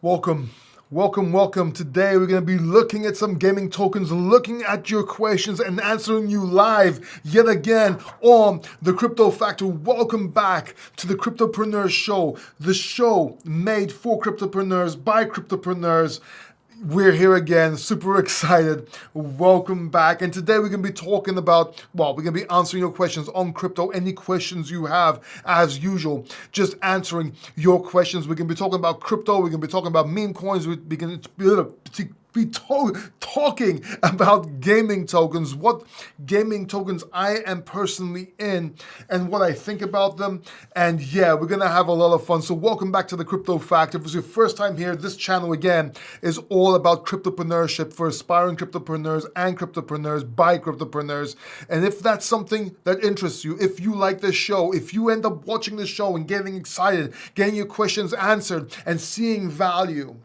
Welcome. Welcome. Today we're going to be looking at some gaming tokens, looking at your questions and answering you live yet again on the Crypto Factor. Welcome back to the Cryptopreneurs Show, the show made for cryptopreneurs by cryptopreneurs. We're here again, super excited. Welcome back. And today we're going to be talking about, we're going to be answering your questions on crypto. Any questions you have, as usual, just answering your questions. We're going to be talking about crypto. We're going to be talking about meme coins. We're going to be talking about gaming tokens, what gaming tokens I am personally in, and what I think about them. And yeah, we're gonna have a lot of fun. So welcome back to the Crypto Factor. If it's your first time here, this channel again is all about cryptopreneurship for aspiring cryptopreneurs and cryptopreneurs by cryptopreneurs. And if that's something that interests you, if you like this show, if you end up watching the show and getting excited, getting your questions answered and seeing value,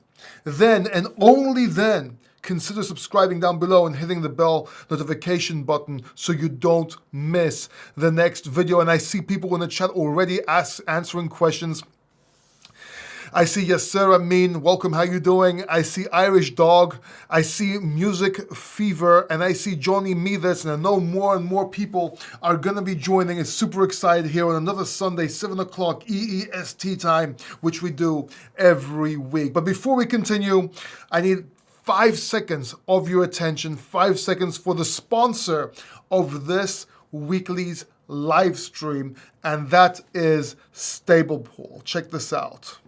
then and only then consider subscribing down below and hitting the bell notification button so you don't miss the next video. And I see people in the chat already answering questions. I see Yes Sir Amin, welcome, how you doing? I see Irish Dog, I see Music Fever, and I see Johnny Meathis, and I know more and more people are gonna be joining. It's super excited here on another Sunday, 7 o'clock EEST time, which we do every week. But before we continue, I need 5 seconds of your attention, 5 seconds for the sponsor of this weekly's live stream, and that is Stablepool. Check this out.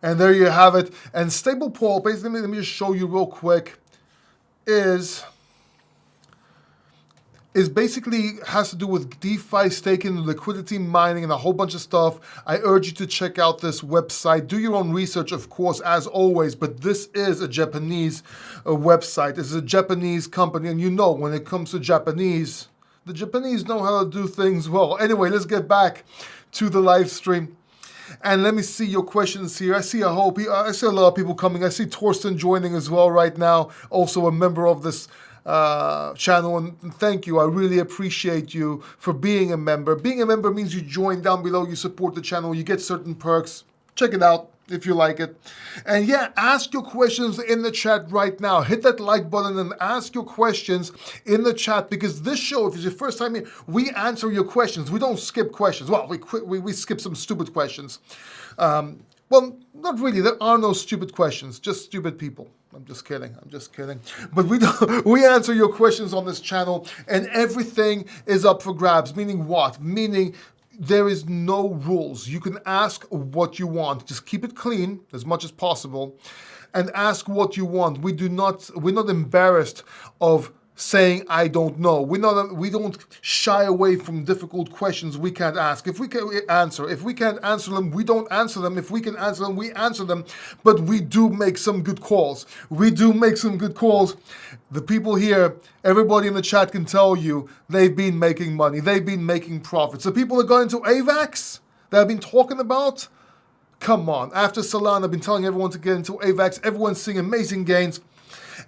And there you have it. And Stablepool, basically, let me just show you real quick, is basically has to do with DeFi staking, liquidity mining, and a whole bunch of stuff. I urge you to check out this website. Do your own research, of course, as always, but this is a Japanese website. This is a Japanese company, and you know when it comes to Japanese, the Japanese know how to do things well. Anyway, let's get back to the live stream. And let me see your questions here. I see a lot of people coming. I see Torsten joining as well right now, also a member of this channel, and thank you. I really appreciate you for being a member. Being a member means you join down below, you support the channel, you get certain perks. Check it out if you like it. And yeah, ask your questions in the chat right now. Hit that like button and ask your questions in the chat, because this show, if it's your first time here, we answer your questions. We don't skip questions. Well, we skip some stupid questions. Well, not really. There are no stupid questions, just stupid people. I'm just kidding. But we answer your questions on this channel, and everything is up for grabs. Meaning what? Meaning there is no rules. You can ask what you want. Just keep it clean as much as possible and ask what you want. We're not embarrassed of saying I don't know. We don't shy away from difficult questions we can't ask. If we can answer, if we can't answer them, we don't answer them. If we can answer them, we answer them. But we do make some good calls. The people here, everybody in the chat can tell you they've been making money. They've been making profits. The people that got into AVAX that I've been talking about, come on. After Solana, I've been telling everyone to get into AVAX. Everyone's seeing amazing gains.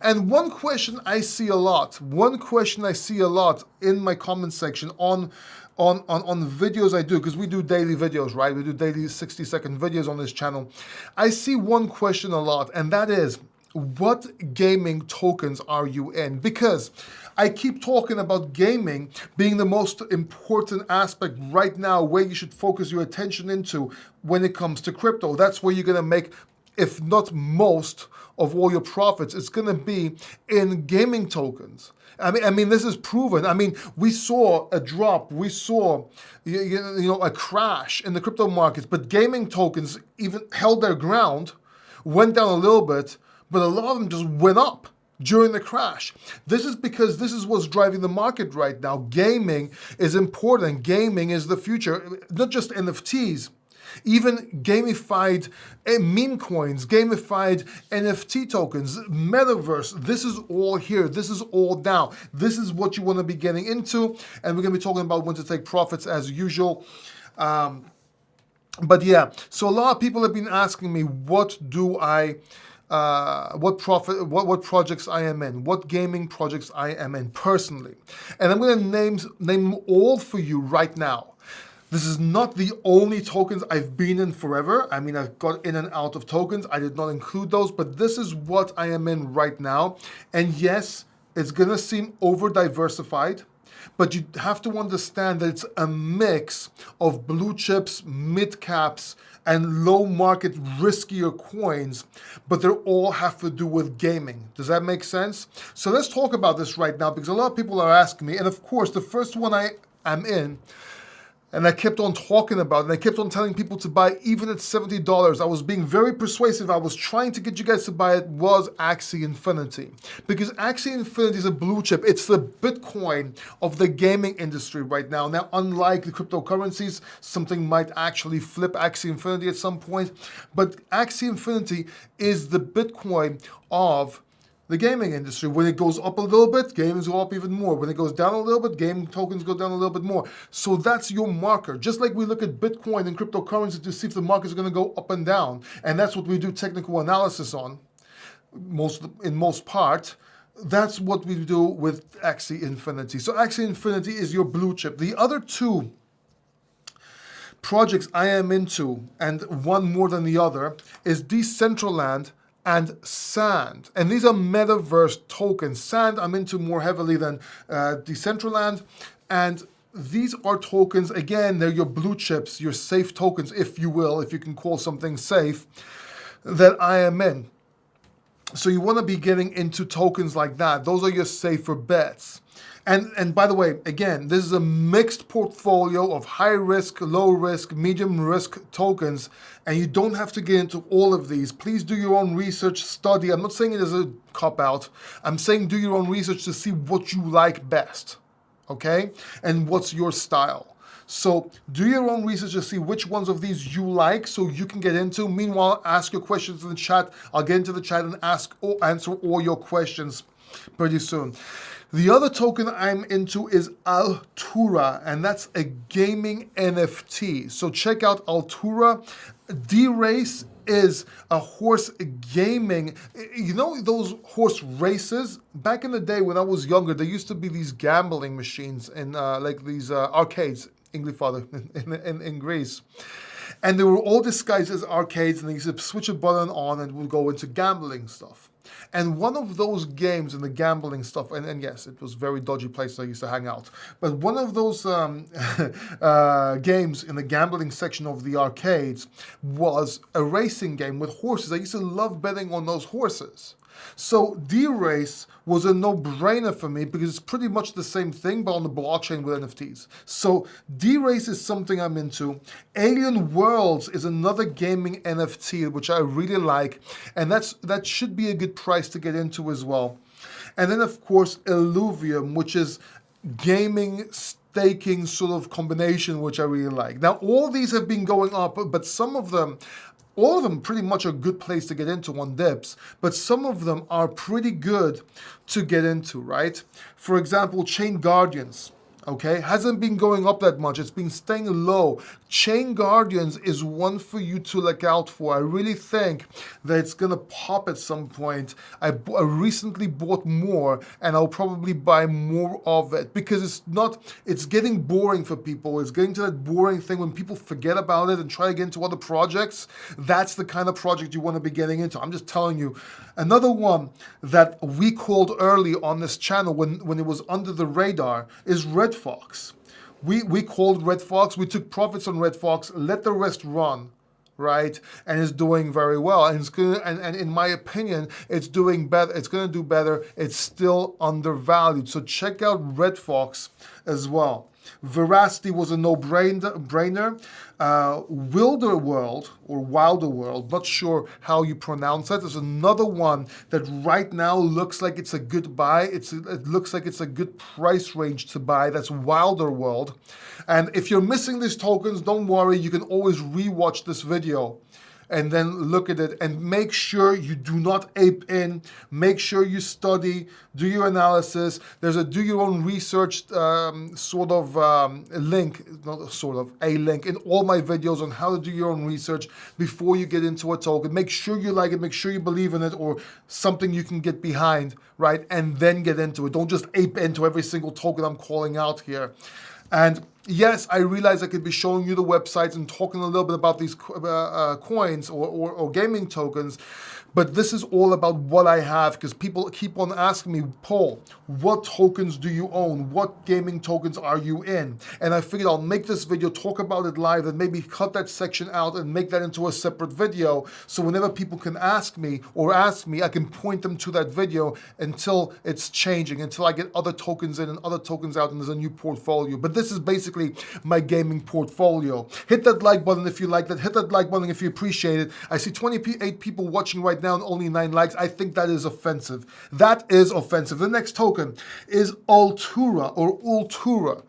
And one question I see a lot in my comment section on videos I do, because we do daily videos, right? We do daily 60-second videos on this channel. I see one question a lot, and that is, what gaming tokens are you in? Because I keep talking about gaming being the most important aspect right now, where you should focus your attention into when it comes to crypto. That's where you're going to make, if not most, of all your profits. It's going to be in gaming tokens. I mean, this is proven. I mean, we saw a drop, we saw a crash in the crypto markets, but gaming tokens even held their ground, went down a little bit, but a lot of them just went up during the crash. This is because this is what's driving the market right now. Gaming is important. Gaming is the future, not just NFTs. Even gamified meme coins, gamified NFT tokens, metaverse, this is all here. This is all now. This is what you want to be getting into. And we're going to be talking about when to take profits as usual. But yeah, so a lot of people have been asking me, what do I what projects I am in, what gaming projects I am in personally. And I'm going to name them all for you right now. This is not the only tokens I've been in forever. I mean, I've got in and out of tokens. I did not include those, but this is what I am in right now. And yes, it's going to seem over-diversified, but you have to understand that it's a mix of blue chips, mid caps, and low market riskier coins, but they all have to do with gaming. Does that make sense? So let's talk about this right now, because a lot of people are asking me, and of course, the first one I am in, and I kept on talking about it, and I kept on telling people to buy even at $70. I was being very persuasive. I was trying to get you guys to buy it, was Axie Infinity. Because Axie Infinity is a blue chip. It's the Bitcoin of the gaming industry right now. Now, unlike the cryptocurrencies, something might actually flip Axie Infinity at some point. But Axie Infinity is the Bitcoin of the gaming industry. When it goes up a little bit, gamers go up even more. When it goes down a little bit, gaming tokens go down a little bit more. So that's your marker. Just like we look at Bitcoin and cryptocurrency to see if the markets are going to go up and down. And that's what we do technical analysis on, in most part. That's what we do with Axie Infinity. So Axie Infinity is your blue chip. The other two projects I am into, and one more than the other, is Decentraland and Sand. And these are metaverse tokens. Sand I'm into more heavily than Decentraland. And these are tokens, again, they're your blue chips, your safe tokens, if you will, if you can call something safe, that I am in. So you want to be getting into tokens like that. Those are your safer bets. And by the way, again, this is a mixed portfolio of high risk, low risk, medium risk tokens, and you don't have to get into all of these. Please do your own research, study. I'm not saying it as a cop-out. I'm saying do your own research to see what you like best, okay? And what's your style. So do your own research to see which ones of these you like so you can get into. Meanwhile, ask your questions in the chat. I'll get into the chat and answer all your questions pretty soon. The other token I'm into is Altura, and that's a gaming NFT. So check out Altura. D-Race is a horse gaming. You know those horse races? Back in the day when I was younger, there used to be these gambling machines in like these arcades, in Greece. And they were all disguised as arcades, and they used to switch a button on and it would go into gambling stuff. And one of those games in the gambling stuff, and yes, it was a very dodgy place I used to hang out, but one of those games in the gambling section of the arcades was a racing game with horses. I used to love betting on those horses. So D-Race was a no-brainer for me because it's pretty much the same thing, but on the blockchain with NFTs. So D-Race is something I'm into. Alien Worlds is another gaming NFT, which I really like, and that should be a good price to get into as well. And then, of course, Illuvium, which is gaming staking sort of combination, which I really like. Now, all these have been going up, but some of them, all of them pretty much a good place to get into on dips, but some of them are pretty good to get into, right? For example, Chain Guardians, okay, hasn't been going up that much. It's been staying low. Chain Guardians is one for you to look out for. I really think that it's going to pop at some point. I recently bought more, and I'll probably buy more of it because it's getting boring for people. It's getting to that boring thing when people forget about it and try to get into other projects. That's the kind of project you want to be getting into. I'm just telling you. Another one that we called early on this channel when it was under the radar is Red Fox. We called Red Fox. We took profits on Red Fox, let the rest run, right? And it's doing very well. And and in my opinion, it's doing better. It's going to do better. It's still undervalued. So check out Red Fox as well. Veracity was a no-brainer. Wilder World, or Wilder World, not sure how you pronounce that, is another one that right now looks like it's a good buy. It looks like it's a good price range to buy. That's Wilder World. And if you're missing these tokens, don't worry. You can always rewatch this video and then look at it and make sure you do not ape in. Make sure you study, do your analysis. There's a do your own research link, a link in all my videos on how to do your own research before you get into a token. Make sure you like it, make sure you believe in it, or something you can get behind, right? And then get into it. Don't just ape into every single token I'm calling out here. And yes, I realize I could be showing you the websites and talking a little bit about these coins or gaming tokens, but this is all about what I have, because people keep on asking me, Paul, what tokens do you own? What gaming tokens are you in? And I figured I'll make this video, talk about it live, and maybe cut that section out and make that into a separate video. So whenever people can ask me, I can point them to that video until it's changing, until I get other tokens in and other tokens out and there's a new portfolio. But this is basically my gaming portfolio. Hit that like button if you like that. Hit that like button if you appreciate it. I see 28 people watching right now and only 9 likes. I think that is offensive. That is offensive. The next token is Altura.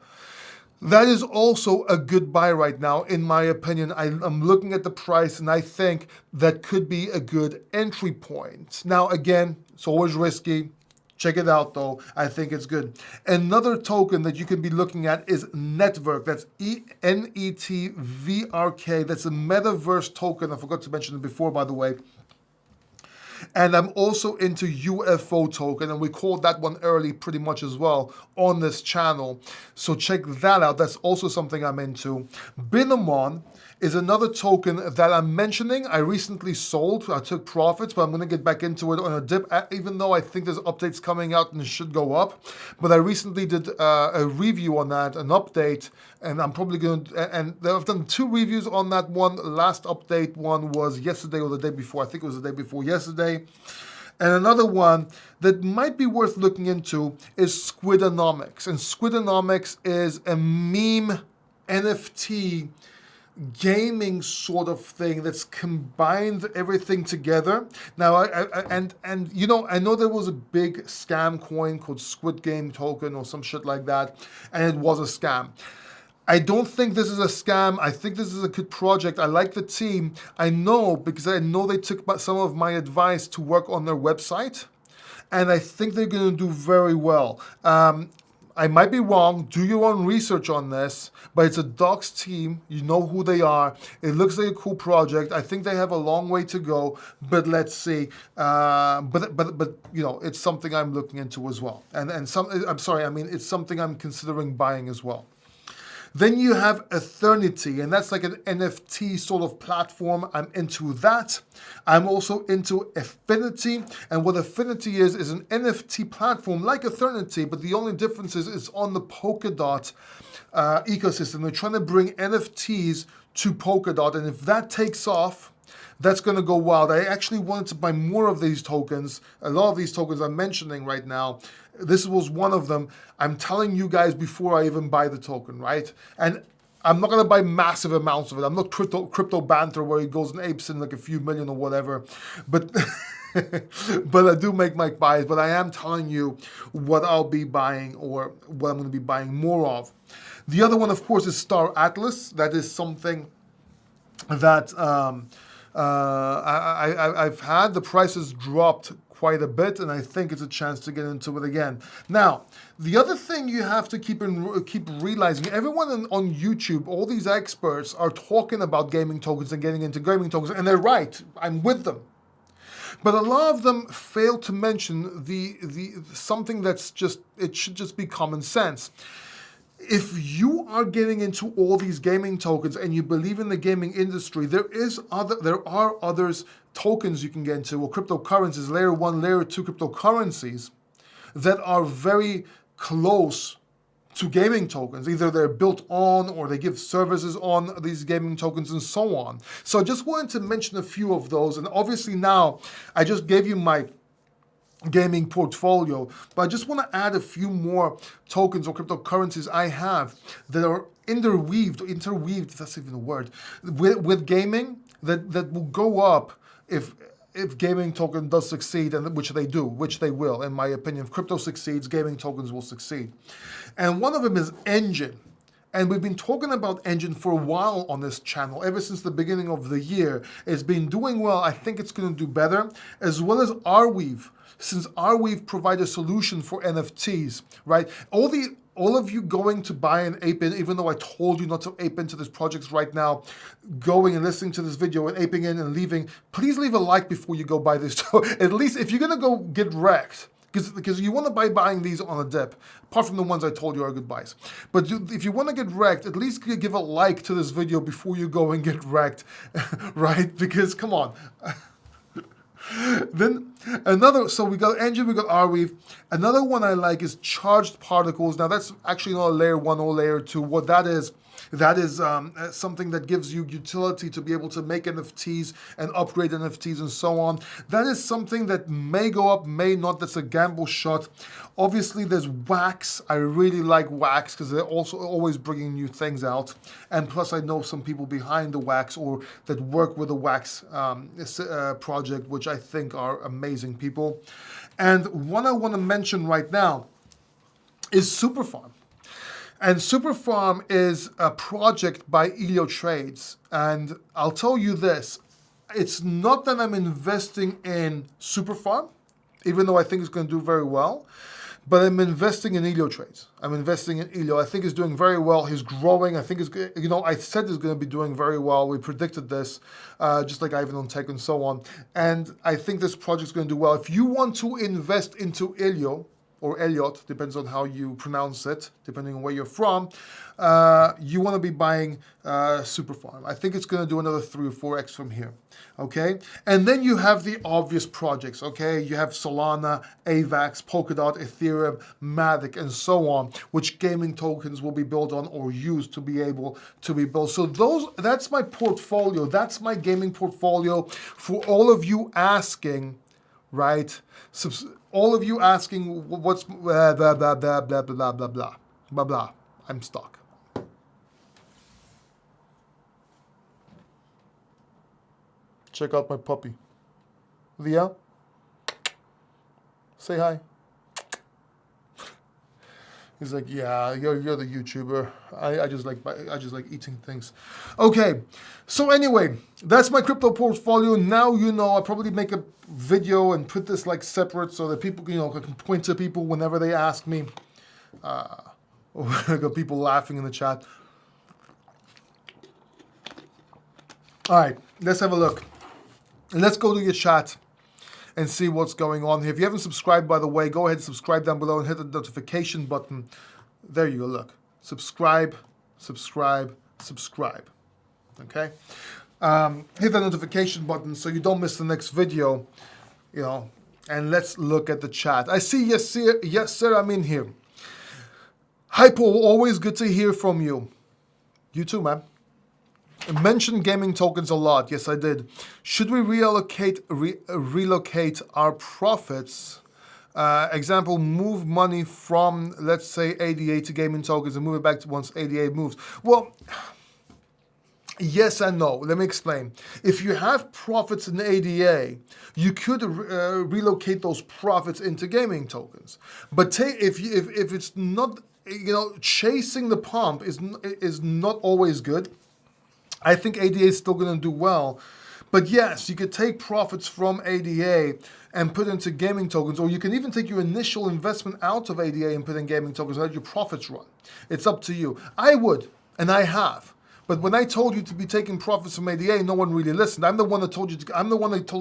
That is also a good buy right now, in my opinion. I'm looking at the price and I think that could be a good entry point. Now, again, it's always risky. Check it out though. I think it's good. Another token that you can be looking at is Network. That's NETVRK. That's a metaverse token. I forgot to mention it before, by the way. And I'm also into UFO token, and we called that one early pretty much as well on this channel. So check that out. That's also something I'm into. Binamon is another token that I'm mentioning. I recently sold. I took profits, but I'm going to get back into it on a dip, even though I think there's updates coming out and it should go up. But I recently did a review on that, an update, and I'm probably going to, and I've done 2 reviews on that one. Last update one was yesterday or the day before. I think it was the day before yesterday. And another one that might be worth looking into is Squidonomics. And Squidonomics is a meme NFT gaming sort of thing that's combined everything together. Now, I know there was a big scam coin called Squid Game token or some shit like that, and it was a scam. I don't think this is a scam. I think this is a good project. I like the team. I know because I know they took some of my advice to work on their website, and I think they're going to do very well. I might be wrong. Do your own research on this, but it's a Docs team. You know who they are. It looks like a cool project. I think they have a long way to go, but let's see. But it's something I'm looking into as well. It's something I'm considering buying as well. Then you have Eternity, and that's like an NFT sort of platform. I'm into that. I'm also into Affinity, and what Affinity is an NFT platform like Eternity, but the only difference is it's on the Polkadot ecosystem. They're trying to bring NFTs to Polkadot, and if that takes off, that's going to go wild. I actually wanted to buy more of these tokens. A lot of these tokens I'm mentioning right now. This was one of them. I'm telling you guys before I even buy the token, right? And I'm not going to buy massive amounts of it. I'm not crypto banter where it goes and apes in like a few million or whatever. But but I do make my buys. But I am telling you what I'll be buying or what I'm going to be buying more of. The other one, of course, is Star Atlas. That is something that I've had. The price has dropped quite a bit, and I think it's a chance to get into it again. Now, the other thing you have to keep realizing, everyone on YouTube, all these experts are talking about gaming tokens and getting into gaming tokens, and they're right. I'm with them. But a lot of them fail to mention the something that's it should just be common sense. If you are getting into all these gaming tokens and you believe in the gaming industry, there are others tokens you can get into, or cryptocurrencies, layer 1, layer 2 cryptocurrencies that are very close to gaming tokens. Either they're built on or they give services on these gaming tokens and so on. So I just wanted to mention a few of those. And obviously now I just gave you my gaming portfolio, but I just want to add a few more tokens or cryptocurrencies I have that are interweaved, if that's even a word, with gaming that will go up if gaming token does succeed, and which they will, in my opinion. If crypto succeeds, gaming tokens will succeed. And one of them is Engine. And we've been talking about Engine for a while on this channel, ever since the beginning of the year. It's been doing well. I think it's going to do better, as well as Arweave, since Arweave provides a solution for NFTs, right? All of you going to buy an ape in, even though I told you not to ape into these projects right now, going and listening to this video and aping in and leaving, please leave a like before you go buy this. So at least if you're going to go get wrecked, because you want to buy buying these on a dip, apart from the ones I told you are good buys. But if you want to get wrecked, at least give a like to this video before you go and get wrecked, right? Because come on. Then so we got Engine, we got Arweave. Another one I like is Charged Particles. Now that's actually not a layer 1 or layer 2. What that is something that gives you utility to be able to make NFTs and upgrade NFTs and so on. That is something that may go up, may not. That's a gamble shot. Obviously, there's Wax. I really like Wax because they're also always bringing new things out. And plus, I know some people behind the Wax or that work with the Wax project, which I think are amazing people. And one I want to mention right now is Superfarm. And Superfarm is a project by Elio Trades. And I'll tell you this, it's not that I'm investing in Superfarm, even though I think it's going to do very well, but I'm investing in Elio Trades. I'm investing in Elio. I think he's doing very well. He's growing. I think I said he's going to be doing very well. We predicted this, just like Ivan on Tech and so on. And I think this project's going to do well. If you want to invest into Elio, or Elliot, depends on how you pronounce it, depending on where you're from, you want to be buying Superfarm. I think it's going to do another 3 or 4x from here, okay? And then you have the obvious projects, okay? You have Solana, AVAX, Polkadot, Ethereum, Matic, and so on, which gaming tokens will be built on or used to be able to be built. So that's my portfolio. That's my gaming portfolio for all of you asking, right? All of you asking what's blah, blah, blah, blah, blah, blah, blah, blah, blah, blah. I'm stuck. Check out my puppy. Leah, say hi. He's like, yeah, you're the YouTuber. I just like eating things. Okay, so anyway, that's my crypto portfolio. Now you know. I'll probably make a video and put this like separate so that people, I can point to people whenever they ask me. I got people laughing in the chat. All right, let's have a look. And let's go to your chat and see what's going on here. If you haven't subscribed, by the way, go ahead and subscribe down below and hit the notification button. There you go, look. Subscribe, subscribe, subscribe. Okay? Hit the notification button so you don't miss the next video, and let's look at the chat. I see, yes, sir, I'm in here. Hi, Paul, always good to hear from you. You too, man. Mentioned gaming tokens a lot. Yes, I did. Should we relocate our profits? Example, move money from, let's say, ADA to gaming tokens and move it back to once ADA moves. Well, yes and no. Let me explain. If you have profits in ADA, you could relocate those profits into gaming tokens. But if it's not, chasing the pump is not always good. I think ADA is still going to do well. But yes, you could take profits from ADA and put into gaming tokens, or you can even take your initial investment out of ADA and put in gaming tokens and let your profits run. It's up to you. I would, and I have. But when I told you to be taking profits from ADA, no one really listened. I'm the one that told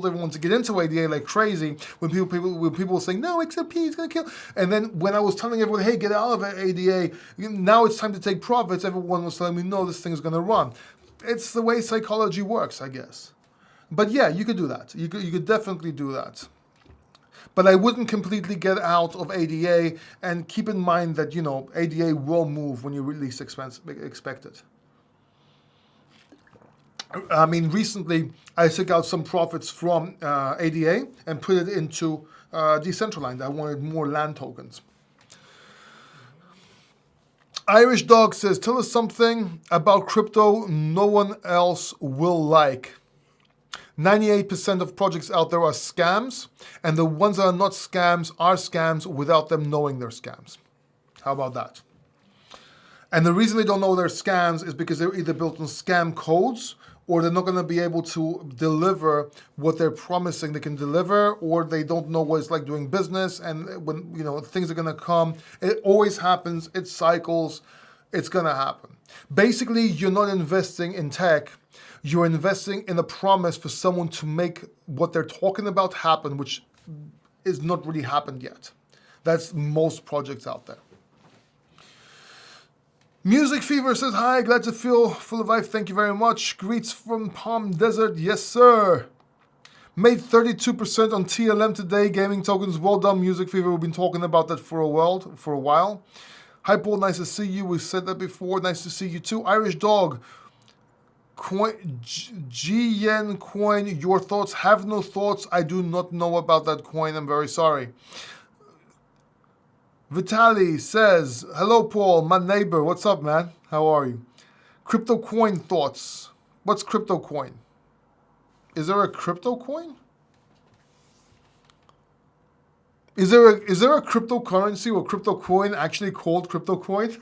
everyone to get into ADA like crazy when people were saying, no, XRP is going to kill. And then when I was telling everyone, hey, get out of ADA, now it's time to take profits, everyone was telling me, no, this thing is going to run. It's the way psychology works, I guess. But yeah, you could do that. You could definitely do that. But I wouldn't completely get out of ADA, and keep in mind that, ADA will move when you least expect it. I mean, recently I took out some profits from ADA and put it into Decentraland. I wanted more land tokens. Irish Dog says, tell us something about crypto no one else will like. 98% of projects out there are scams, and the ones that are not scams are scams without them knowing they're scams. How about that? And the reason they don't know they're scams is because they're either built on scam codes, or they're not going to be able to deliver what they're promising they can deliver, or they don't know what it's like doing business. And when things are going to come, it always happens. It cycles. It's going to happen. Basically, you're not investing in tech. You're investing in a promise for someone to make what they're talking about happen, which is not really happened yet. That's most projects out there. Music Fever says, hi, glad to feel full of life. Thank you very much. Greets from Palm Desert. Yes, sir. Made 32% on TLM today. Gaming tokens. Well done, Music Fever. We've been talking about that for a while. Hi, Paul. Nice to see you. We said that before. Nice to see you too. Irish Dog. G-Yen coin. Your thoughts? Have no thoughts. I do not know about that coin. I'm very sorry. Vitali says, hello, Paul, my neighbor. What's up, man? How are you? Crypto coin thoughts. What's crypto coin? Is there a crypto coin? Is there a cryptocurrency or crypto coin actually called crypto coin?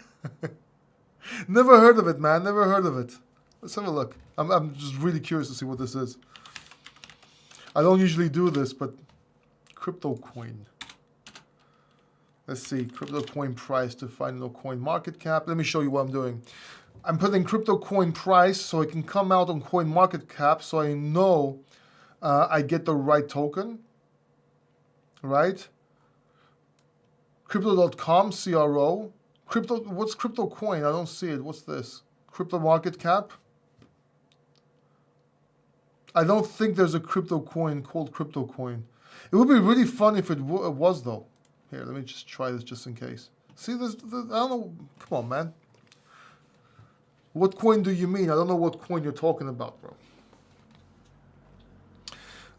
Never heard of it, man. Never heard of it. Let's have a look. I'm just really curious to see what this is. I don't usually do this, but crypto coin. Let's see, crypto coin price to find the coin market cap. Let me show you what I'm doing. I'm putting crypto coin price so it can come out on coin market cap, so I know I get the right token, right? Crypto.com, CRO. What's crypto coin? I don't see it. What's this? Crypto market cap? I don't think there's a crypto coin called crypto coin. It would be really fun if it was though. Here, let me just try this just in case. See, this, I don't know. Come on, man. What coin do you mean? I don't know what coin you're talking about, bro.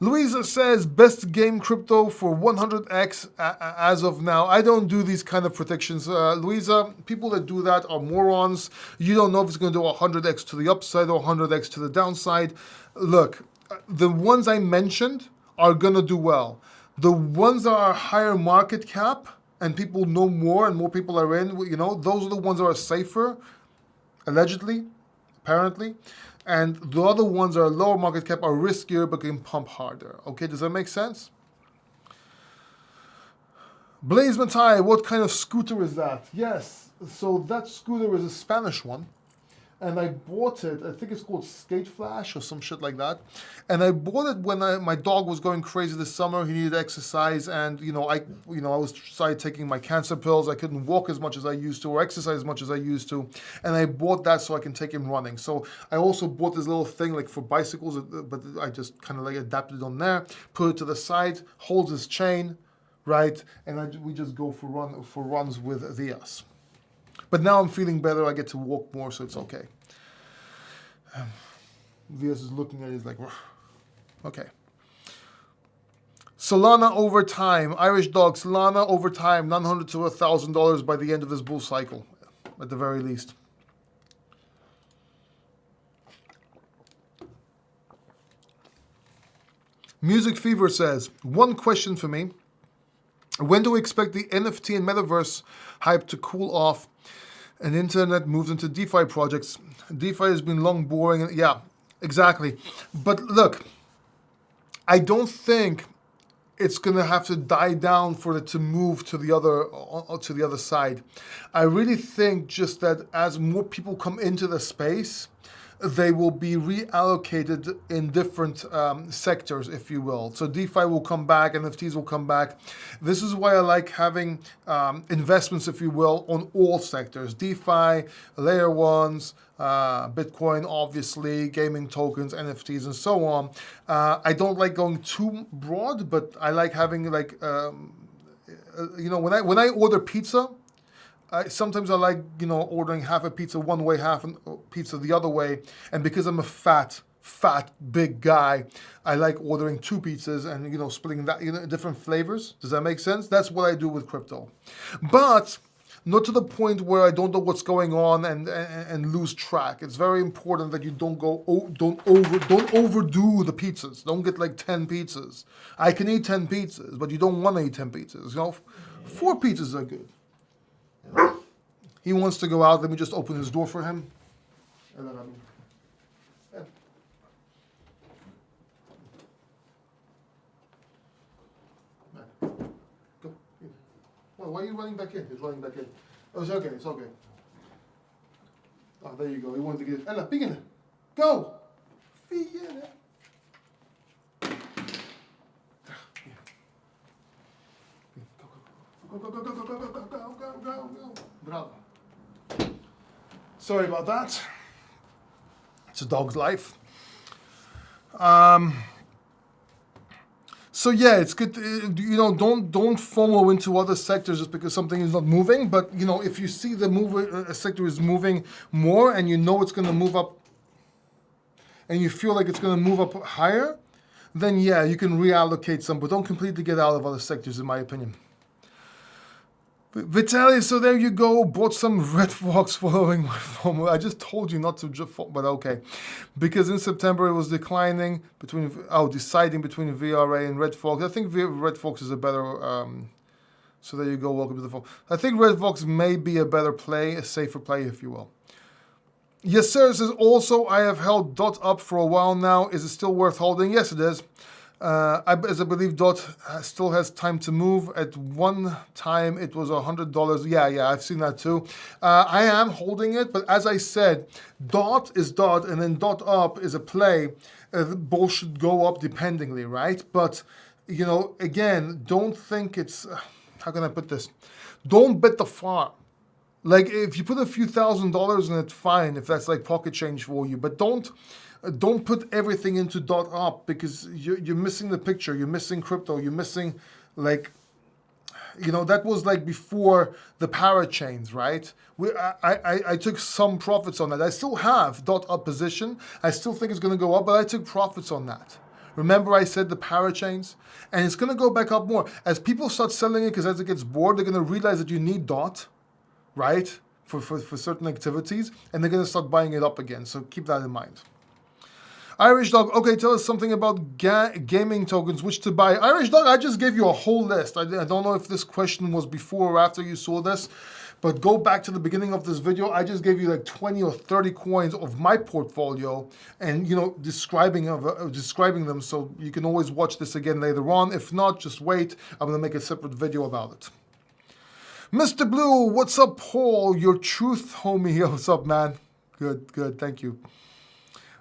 Louisa says, best game crypto for 100x as of now. I don't do these kind of predictions. Louisa, people that do that are morons. You don't know if it's going to do 100x to the upside or 100x to the downside. Look, the ones I mentioned are going to do well. The ones that are higher market cap and people know more and more people are in, those are the ones that are safer, allegedly, apparently. And the other ones that are lower market cap are riskier but can pump harder. Okay, does that make sense? Blaze Matai, what kind of scooter is that? Yes, so that scooter is a Spanish one. And I bought it, I think it's called Skate Flash or some shit like that. And I bought it when my dog was going crazy this summer. He needed exercise, and I started taking my cancer pills. I couldn't walk as much as I used to or exercise as much as I used to. And I bought that so I can take him running. So I also bought this little thing like for bicycles, but I just kind of like adapted it on there, put it to the side, holds his chain, right? And we just go for runs with Vias. But now I'm feeling better. I get to walk more, so it's okay. Vias is looking at it, he's like, okay. Solana over time, Irish Dog, Solana over time, $900 to $1,000 by the end of this bull cycle, at the very least. Music Fever says, one question for me. When do we expect the NFT and metaverse hype to cool off and internet moves into DeFi projects? DeFi has been long boring. Yeah, exactly. But look, I don't think it's going to have to die down for it to move to the other side. I really think just that as more people come into the space, they will be reallocated in different sectors, if you will. So DeFi will come back, NFTs will come back. This is why I like having investments, if you will, on all sectors. DeFi, layer ones, Bitcoin, obviously, gaming tokens, NFTs, and so on. I don't like going too broad, but I like having when I order pizza, sometimes I like, ordering half a pizza one way, half a pizza the other way. And because I'm a fat, big guy, I like ordering two pizzas and, splitting that, different flavors. Does that make sense? That's what I do with crypto. But not to the point where I don't know what's going on and lose track. It's very important that you don't overdo the pizzas. Don't get like 10 pizzas. I can eat 10 pizzas, but you don't want to eat 10 pizzas. 4 pizzas are good. He wants to go out. Let me just open his door for him. And then yeah. Go. Well, why are you running back in? He's running back in. Oh, it's okay. It's okay. Oh, there you go. He wanted to get it. Ella, begin. Go. Begin. Go. Bravo. Sorry about that. It's a dog's life. So yeah, it's good. Don't FOMO into other sectors just because something is not moving. But if you see a sector is moving more, and it's going to move up, and you feel like it's going to move up higher, then yeah, you can reallocate some. But don't completely get out of other sectors, in my opinion. Vitaly, so there you go, bought some Red Fox following my FOMO. I just told you not to, but okay. Because in September it was deciding between VRA and Red Fox. I think Red Fox is a better, so there you go, welcome to the FOMO. I think Red Fox may be a better play, a safer play, if you will. Yes, sir, it says also, I have held DOT up for a while now. Is it still worth holding? Yes, it is. As I believe DOT still has time to move. At one time, it was $100. Yeah, I've seen that too. I am holding it, but as I said, DOT is DOT, and then DOT up is a play. Both should go up dependingly, right? But, again, don't think it's, how can I put this? Don't bet the farm. Like, if you put a few $1,000s in it, fine, if that's like pocket change for you, but don't put everything into DOT up, because you're missing the picture. You're missing crypto. You're missing, that was like before the parachains, right? I took some profits on that. I still have DOT up position. I still think it's going to go up, but I took profits on that. Remember I said the parachains? And it's going to go back up more. As people start selling it, because as it gets bored, they're going to realize that you need DOT, right? For certain activities, and they're going to start buying it up again. So keep that in mind. Irish Dog, okay, tell us something about gaming tokens, which to buy. Irish Dog, I just gave you a whole list. I don't know if this question was before or after you saw this, but go back to the beginning of this video. I just gave you like 20 or 30 coins of my portfolio and, describing them, so you can always watch this again later on. If not, just wait. I'm going to make a separate video about it. Mr. Blue, what's up, Paul? Your truth, homie. What's up, man? Good, thank you.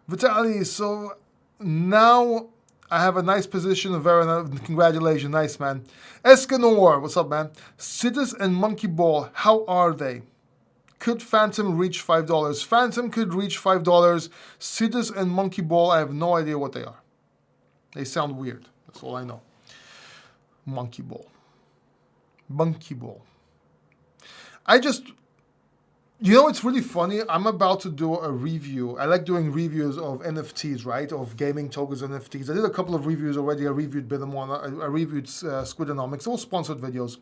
Vitaly, so now I have a nice position. Congratulations, nice, man. Escanor, what's up, man? Citus and Monkey Ball, how are they? Could Phantom reach $5? Phantom could reach $5. Citus and Monkey Ball, I have no idea what they are. They sound weird. That's all I know. Monkey Ball. It's really funny. I'm about to do a review. I like doing reviews of NFTs, right? Of gaming tokens NFTs. I did a couple of reviews already. I reviewed Binamon. I reviewed Squidonomics. All sponsored videos.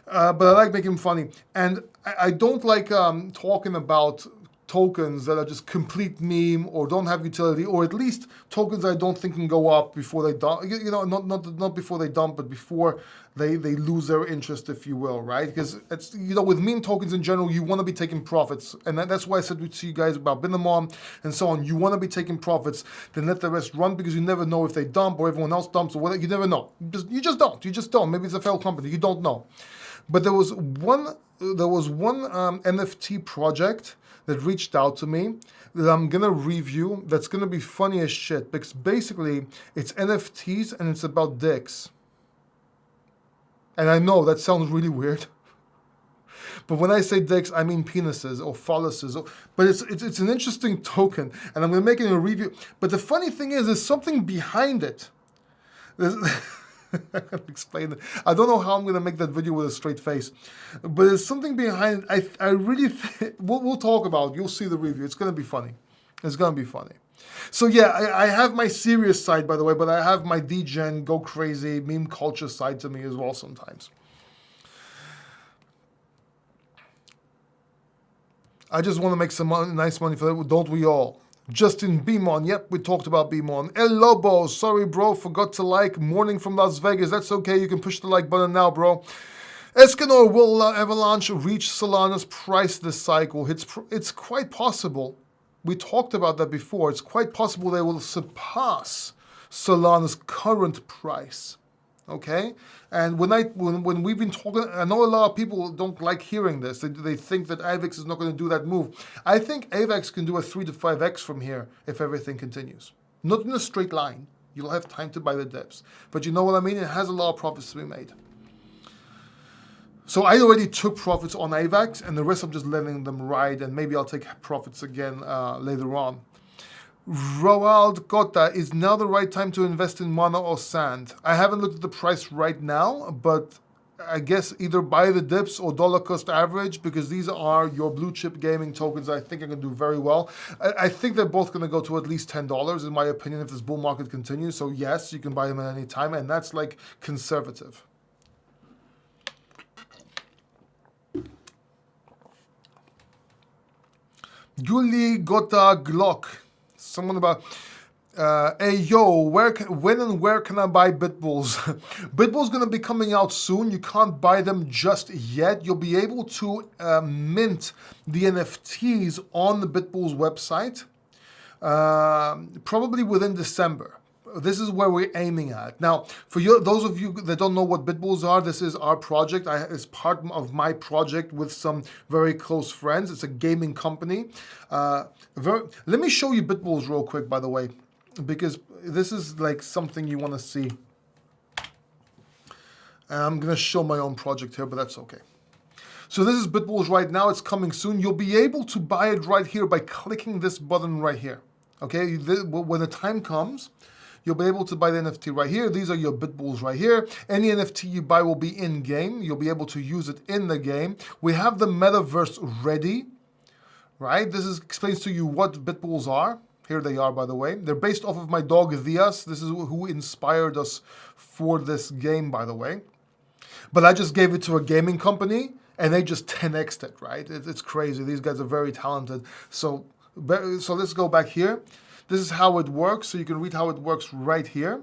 But I like making them funny. And I don't like talking about tokens that are just complete meme or don't have utility, or at least tokens I don't think can go up before they dump. Not before they dump, but before they lose their interest, if you will, right? Because it's with meme tokens in general, you want to be taking profits, and that's why I said to you guys about Binamon and so on. You want to be taking profits, then let the rest run, because you never know if they dump or everyone else dumps or whatever. You never know. You just don't. Maybe it's a failed company. You don't know. But there was one NFT project that reached out to me that I'm gonna review. That's gonna be funny as shit, because basically it's NFTs and it's about dicks. And I know that sounds really weird, but when I say dicks, I mean penises or phalluses. But it's an interesting token, and I'm gonna make it in a review. But the funny thing is, there's something behind it. I can't explain it. I don't know how I'm going to make that video with a straight face, but there's something behind it. I really we'll talk about it. You'll see the review. It's going to be funny. It's going to be funny. So yeah, I have my serious side, by the way, but I have my degen, go crazy, meme culture side to me as well sometimes. I just want to make some nice money for that. Don't we all? Justin Bimon, yep, we talked about Bimon. El Lobo, sorry bro, forgot to like. Morning from Las Vegas, that's okay, you can push the like button now, bro. Escanor, will Avalanche reach Solana's price this cycle? It's quite possible. We talked about that before. It's quite possible they will surpass Solana's current price. Okay? And when we've been talking, I know a lot of people don't like hearing this. They think that AVAX is not going to do that move. I think AVAX can do a 3 to 5x from here if everything continues. Not in a straight line. You'll have time to buy the dips. But you know what I mean? It has a lot of profits to be made. So I already took profits on AVAX, and the rest I'm just letting them ride, and maybe I'll take profits again later on. Roald Gota, is now the right time to invest in Mana or Sand? I haven't looked at the price right now, but I guess either buy the dips or dollar cost average, because these are your blue chip gaming tokens. I think are going to do very well. I think they're both going to go to at least $10 in my opinion if this bull market continues. So yes, you can buy them at any time, and that's like conservative. Guli Gota Glock. Someone about, hey yo, when and where can I buy Bitbulls? Bitbulls going to be coming out soon. You can't buy them just yet. You'll be able to mint the NFTs on the Bitbulls website, probably within December. This is where we're aiming at. Now, for those of you that don't know what Bitbulls are, this is our project. It's part of my project with some very close friends. It's a gaming company. Let me show you Bitbulls real quick, by the way, because this is like something you want to see. And I'm going to show my own project here, but that's okay. So this is Bitbulls right now. It's coming soon. You'll be able to buy it right here by clicking this button right here. Okay, when the time comes, you'll be able to buy the NFT right here. These are your Bitbulls right here. Any NFT you buy will be in-game. You'll be able to use it in the game. We have the metaverse ready, right? This explains to you what Bitbulls are. Here they are, by the way. They're based off of my dog, Diaz. This is who inspired us for this game, by the way. But I just gave it to a gaming company, and they just 10x'd it, right? It's crazy. These guys are very talented. So let's go back here. This is how it works, so you can read how it works right here.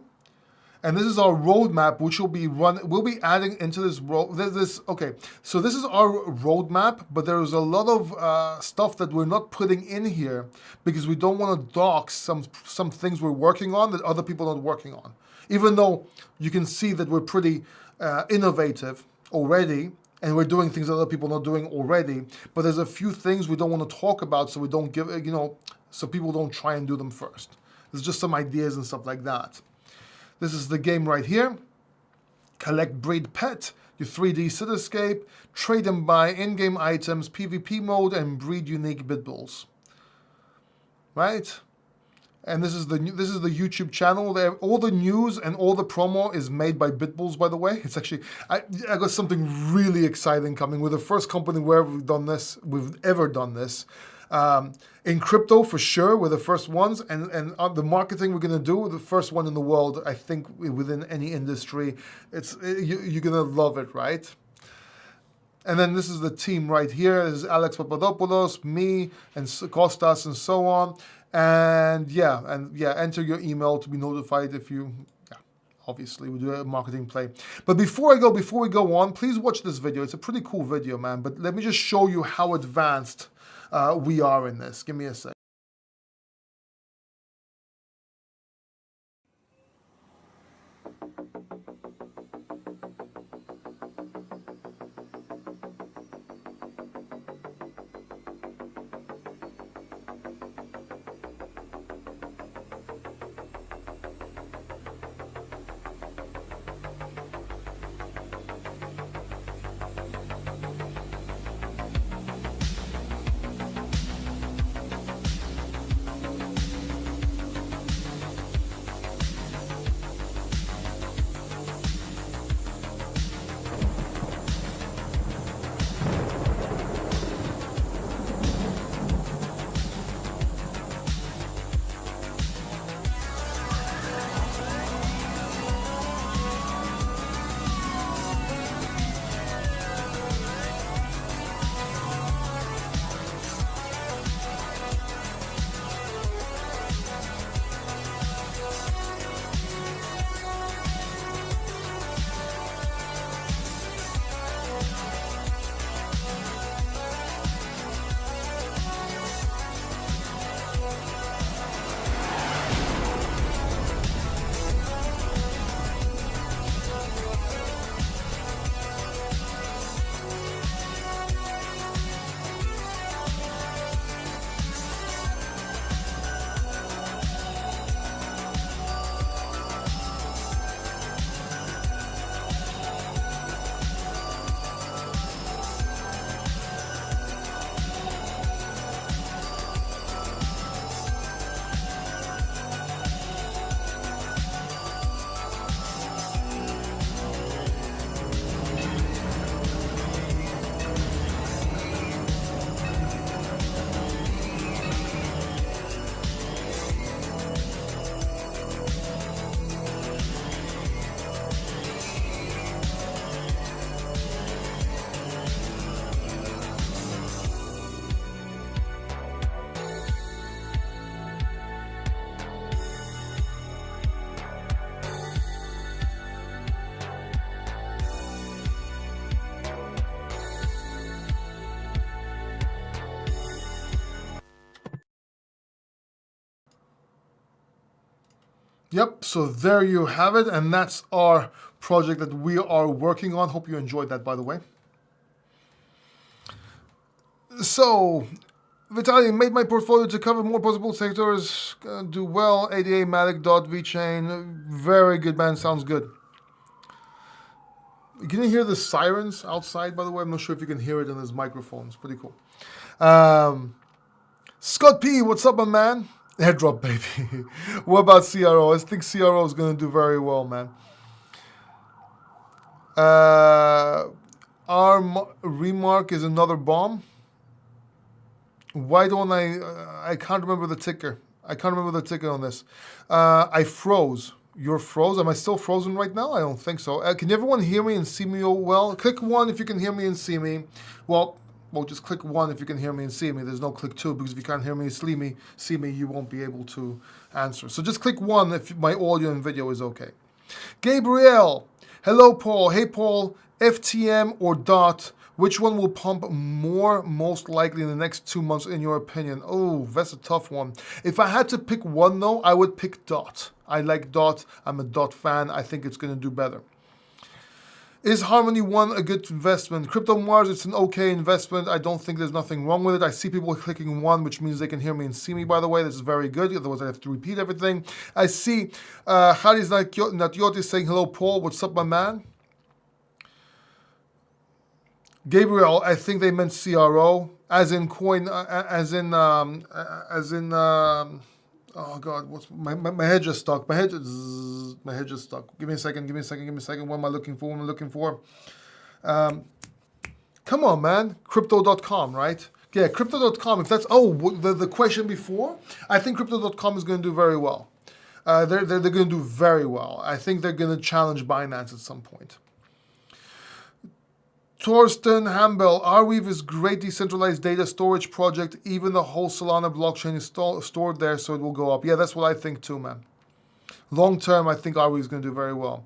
And this is our roadmap, which we'll be adding into this okay, so this is our roadmap, but there's a lot of stuff that we're not putting in here because we don't want to dox some things we're working on that other people are not working on. Even though you can see that we're pretty innovative already, and we're doing things that other people are not doing already, but there's a few things we don't want to talk about, so we don't give, so people don't try and do them first. There's just some ideas and stuff like that. This is the game right here. Collect, breed, pet, your 3D cityscape, trade and buy in-game items, PvP mode, and breed unique Bitbulls. Right? And this is the YouTube channel. All the news and all the promo is made by Bitbulls, by the way. It's actually, I got something really exciting coming. We're the first company where we've ever done this. In crypto, for sure, we're the first ones, and on the marketing we're gonna do, the first one in the world, I think, within any industry. You're gonna love it, right? And then this is the team right here. This is Alex Papadopoulos, me, and Kostas, and so on. And yeah, enter your email to be notified if you. Obviously, we do a marketing play. But before we go on, please watch this video. It's a pretty cool video, man. But let me just show you how advanced we are in this. Give me a sec. Yep, so there you have it, and that's our project that we are working on. Hope you enjoyed that, by the way. So, Vitaly, made my portfolio to cover more possible sectors. Do well. ADA, Matic, Dot, VeChain. Very good, man. Sounds good. Can you hear the sirens outside, by the way? I'm not sure if you can hear it in this microphone. It's pretty cool. Scott P, what's up, my man? Airdrop, baby. What about CRO? I think CRO is going to do very well, man. Our remark is another bomb. Why don't I can't remember the ticker. I can't remember the ticker on this. I froze. You're froze? Am I still frozen right now? I don't think so. Can everyone hear me and see me well? Click 1 if you can hear me and see me. Well, just click 1 if you can hear me and see me. There's no click 2 because if you can't hear me and see me, you won't be able to answer. So just click 1 if my audio and video is okay. Gabriel. Hello, Paul. Hey, Paul. FTM or DOT? Which one will pump more most likely in the next 2 months in your opinion? Oh, that's a tough one. If I had to pick one though, I would pick DOT. I like DOT. I'm a DOT fan. I think it's going to do better. Is Harmony One a good investment? Crypto Mars, it's an okay investment. I don't think there's nothing wrong with it. I see people clicking 1, which means they can hear me and see me, by the way. This is very good. Otherwise, I have to repeat everything. I see Haris Natyoti saying, hello, Paul. What's up, my man? Gabriel, I think they meant CRO, as in coin, oh God, what's my head just stuck. My head just stuck. Give me a second. What am I looking for? Come on, man. Crypto.com, right? Yeah, crypto.com. If that's the question before, I think crypto.com is going to do very well. They're going to do very well. I think they're going to challenge Binance at some point. Torsten Hambel, Arweave is great decentralized data storage project. Even the whole Solana blockchain is stored there, so it will go up. Yeah, that's what I think too, man. Long term, I think Arweave is going to do very well.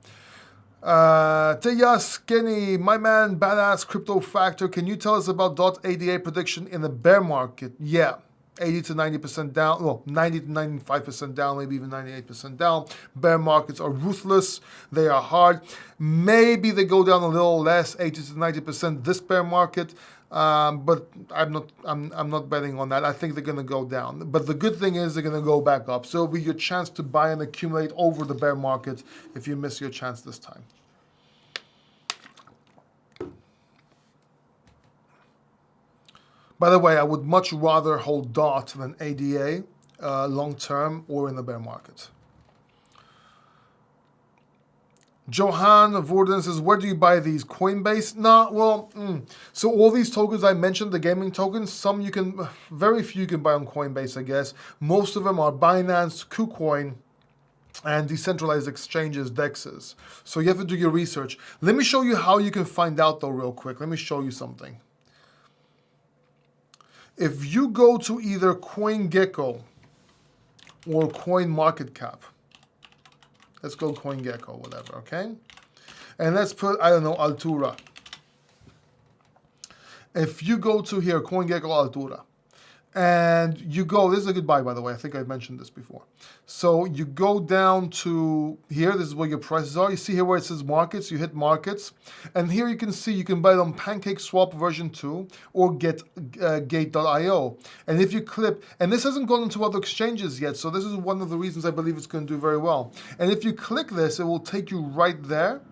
Teja Skinny, my man, badass crypto factor. Can you tell us about .ada prediction in the bear market? Yeah. 80 to 90% down, well, 90 to 95% down, maybe even 98% down. Bear markets are ruthless. They are hard. Maybe they go down a little less, 80 to 90% this bear market, but I'm not betting on that. I think they're going to go down. But the good thing is they're going to go back up. So it'll be your chance to buy and accumulate over the bear market if you miss your chance this time. By the way, I would much rather hold DOT than ADA long term or in the bear market. Johan Vorden says, where do you buy these? Coinbase? So all these tokens I mentioned, the gaming tokens, very few you can buy on Coinbase, I guess. Most of them are Binance, KuCoin, and decentralized exchanges, DEXs. So you have to do your research. Let me show you how you can find out though real quick. Let me show you something. If you go to either CoinGecko or CoinMarketCap, let's go CoinGecko, whatever, okay? And let's put, I don't know, Altura. If you go to here, CoinGecko Altura, and you go, this is a good buy, by the way. I think I mentioned this before. So you go down to here. This is where your prices are. You see here where it says markets. You hit markets. And here you can see you can buy it on PancakeSwap version 2 or Gate.io. And if you click, and this hasn't gone into other exchanges yet, so this is one of the reasons I believe it's going to do very well. And if you click this, it will take you right there.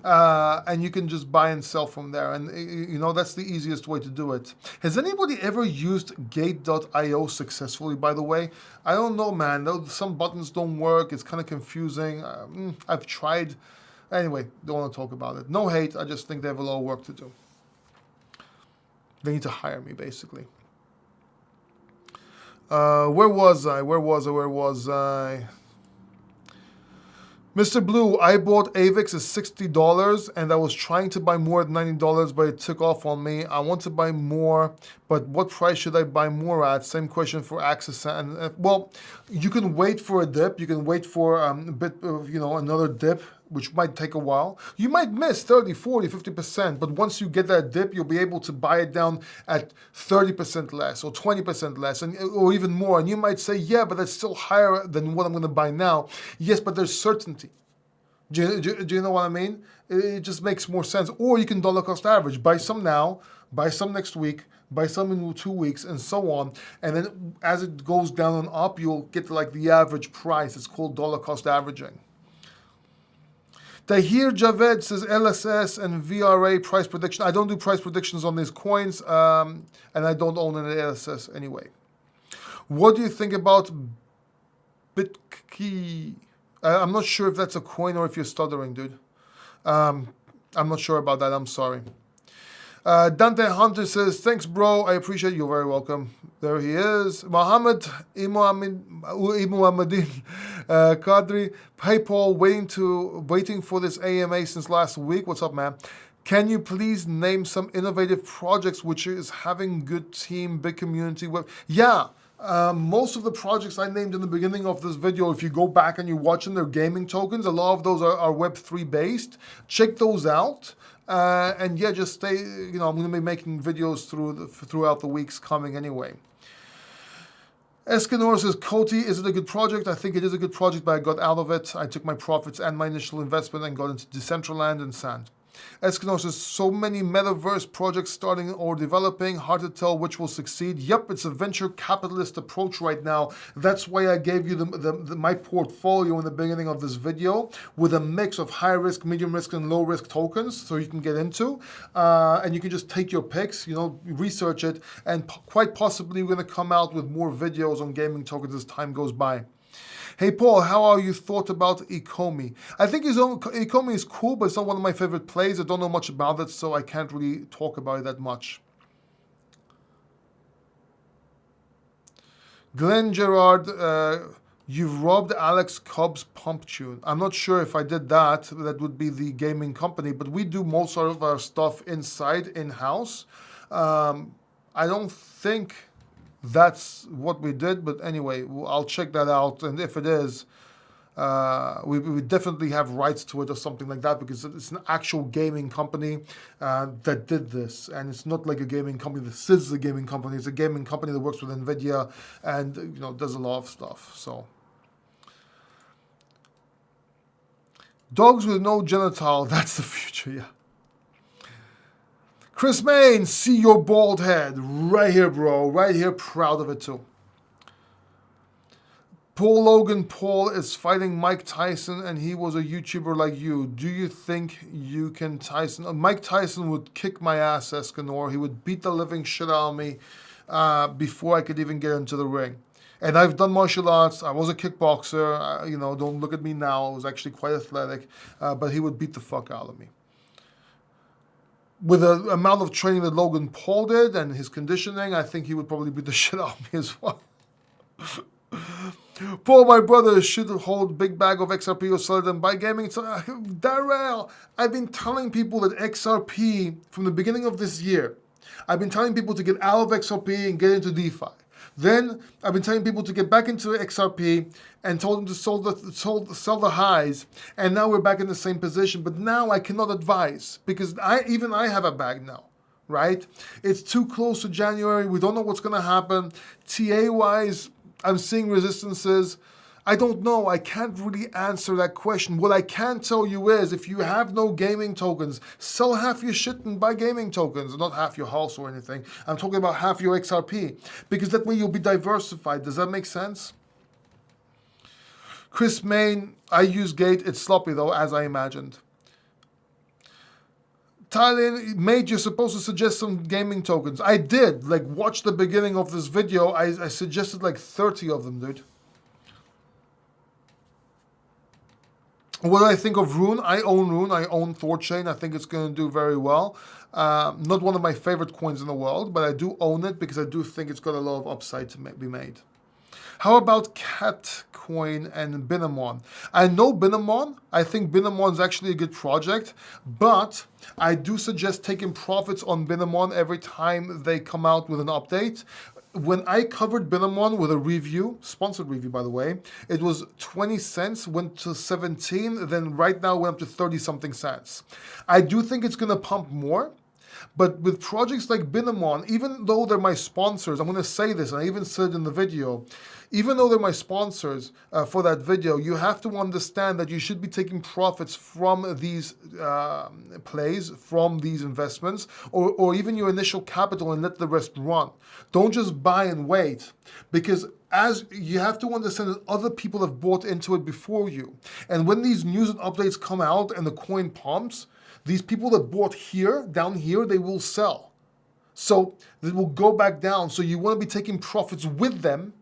And you can just buy and sell from there. And, you know, that's the easiest way to do it. Has anybody ever used Gate.io successfully, by the way? I don't know, man. Some buttons don't work. It's kind of confusing. I've tried. Anyway, don't want to talk about it. No hate. I just think they have a lot of work to do. They need to hire me, basically. Where was I? Mr. Blue, I bought AVIX at $60 and I was trying to buy more at $90, but it took off on me. I want to buy more, but what price should I buy more at? Same question for Axis. And well, you can wait for a dip. You can wait for another dip which might take a while. You might miss 30, 40, 50%, but once you get that dip, you'll be able to buy it down at 30% less or 20% less or even more. And you might say, yeah, but that's still higher than what I'm going to buy now. Yes, but there's certainty. Do you know what I mean? It just makes more sense. Or you can dollar cost average. Buy some now, buy some next week, buy some in 2 weeks, and so on. And then as it goes down and up, you'll get like the average price. It's called dollar cost averaging. Tahir Javed says LSS and VRA price prediction. I don't do price predictions on these coins, and I don't own an LSS anyway. What do you think about Bitkey? I'm not sure if that's a coin or if you're stuttering, dude. I'm not sure about that. I'm sorry. Dante Hunter says, thanks, bro. I appreciate you. You're very welcome. There he is. Mohammed Imuamadin Qadri. Hey, Paul, waiting for this AMA since last week. What's up, man? Can you please name some innovative projects which is having good team, big community? Yeah. Most of the projects I named in the beginning of this video, if you go back and you watch them, they're gaming tokens. A lot of those are Web3 based. Check those out. And yeah, just stay, I'm going to be making videos throughout the weeks coming anyway. Escanor says, Coty, is it a good project? I think it is a good project, but I got out of it. I took my profits and my initial investment and got into Decentraland and Sand. Escanor says, so many metaverse projects starting or developing, hard to tell which will succeed. Yep, it's a venture capitalist approach right now. That's why I gave you my portfolio in the beginning of this video with a mix of high risk, medium risk, and low risk tokens so you can get into. And you can just take your picks, research it, and quite possibly we're going to come out with more videos on gaming tokens as time goes by. Hey, Paul, how are you thought about Ecomi? I think Ecomi is cool, but it's not one of my favorite plays. I don't know much about it, so I can't really talk about it that much. Glenn Gerard, you've robbed Alex Cobb's pump tune. I'm not sure if I did that. That would be the gaming company, but we do most of our stuff in-house. I don't think that's what we did, but anyway, I'll check that out, and if it is, we definitely have rights to it or something like that, because it's an actual gaming company that did this, and it's not like a gaming company that sits a gaming company. It's a gaming company that works with NVIDIA and does a lot of stuff. So dogs with no genital, that's the future. Yeah. Chris Main, see your bald head. Right here, bro. Right here, proud of it too. Logan Paul is fighting Mike Tyson and he was a YouTuber like you. Do you think you can Tyson? Mike Tyson would kick my ass, Escanor. He would beat the living shit out of me before I could even get into the ring. And I've done martial arts. I was a kickboxer. Don't look at me now. I was actually quite athletic. But he would beat the fuck out of me. With the amount of training that Logan Paul did and his conditioning, I think he would probably beat the shit out of me as well. Paul, my brother, should hold big bag of XRP or sell it and buy gaming. Darrell, I've been telling people that XRP, from the beginning of this year, I've been telling people to get out of XRP and get into DeFi. Then I've been telling people to get back into XRP and told them to sell the highs, and now we're back in the same position. But now I cannot advise because I have a bag now, right? It's too close to January. We don't know what's going to happen. TA-wise, I'm seeing resistances. I don't know. I can't really answer that question. What I can tell you is if you have no gaming tokens, sell half your shit and buy gaming tokens. Not half your house or anything. I'm talking about half your XRP. Because that way you'll be diversified. Does that make sense? Chris Main, I use Gate. It's sloppy though, as I imagined. Thailand, mate, you're supposed to suggest some gaming tokens. I did. Watch the beginning of this video. I suggested 30 of them, dude. What do I think of Rune? I own Rune. I own Thorchain. I think it's going to do very well. Not one of my favorite coins in the world, but I do own it because I do think it's got a lot of upside to be made. How about Catcoin and Binamon? I know Binamon. I think Binamon is actually a good project, but I do suggest taking profits on Binamon every time they come out with an update. when I covered Binamon with a review, sponsored review by the way, it was 20 cents, went to 17, then right now went up to 30 something cents. I do think it's going to pump more. But with projects like Binamon, even though they're my sponsors, I'm going to say this, and I even said it in the video, even though they're my sponsors for that video, you have to understand that you should be taking profits from these plays, from these investments, or even your initial capital and let the rest run. Don't just buy and wait, because as you have to understand that other people have bought into it before you. And when these news and updates come out and the coin pumps, these people that bought here, down here, they will sell. So they will go back down. So you want to be taking profits with them,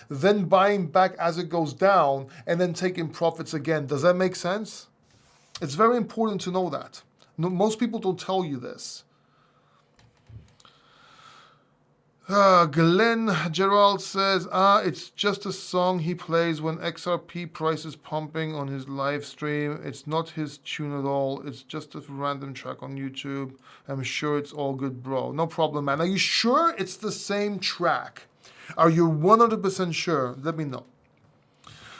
then buying back as it goes down, and then taking profits again. Does that make sense? It's very important to know that. No, most people don't tell you this. Glenn Gerald says, it's just a song he plays when XRP price is pumping on his live stream. It's not his tune at all. It's just a random track on YouTube. I'm sure it's all good, bro. No problem, man. Are you sure it's the same track? Are you 100% sure? Let me know.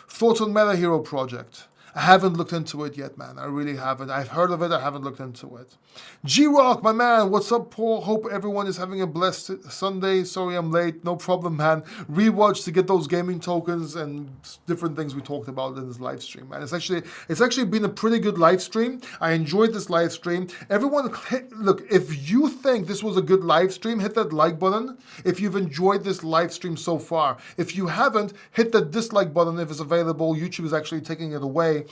Thoughts on Meta Hero project? I haven't looked into it yet, man. I really haven't. I've heard of it. I haven't looked into it. G-Rock, my man. What's up, Paul? Hope everyone is having a blessed Sunday. Sorry I'm late. No problem, man. Rewatch to get those gaming tokens and different things we talked about in this live stream, man. It's actually been a pretty good live stream. I enjoyed this live stream. Everyone, look, if you think this was a good live stream, hit that like button if you've enjoyed this live stream so far. If you haven't, hit the dislike button if it's available. YouTube is actually taking it away.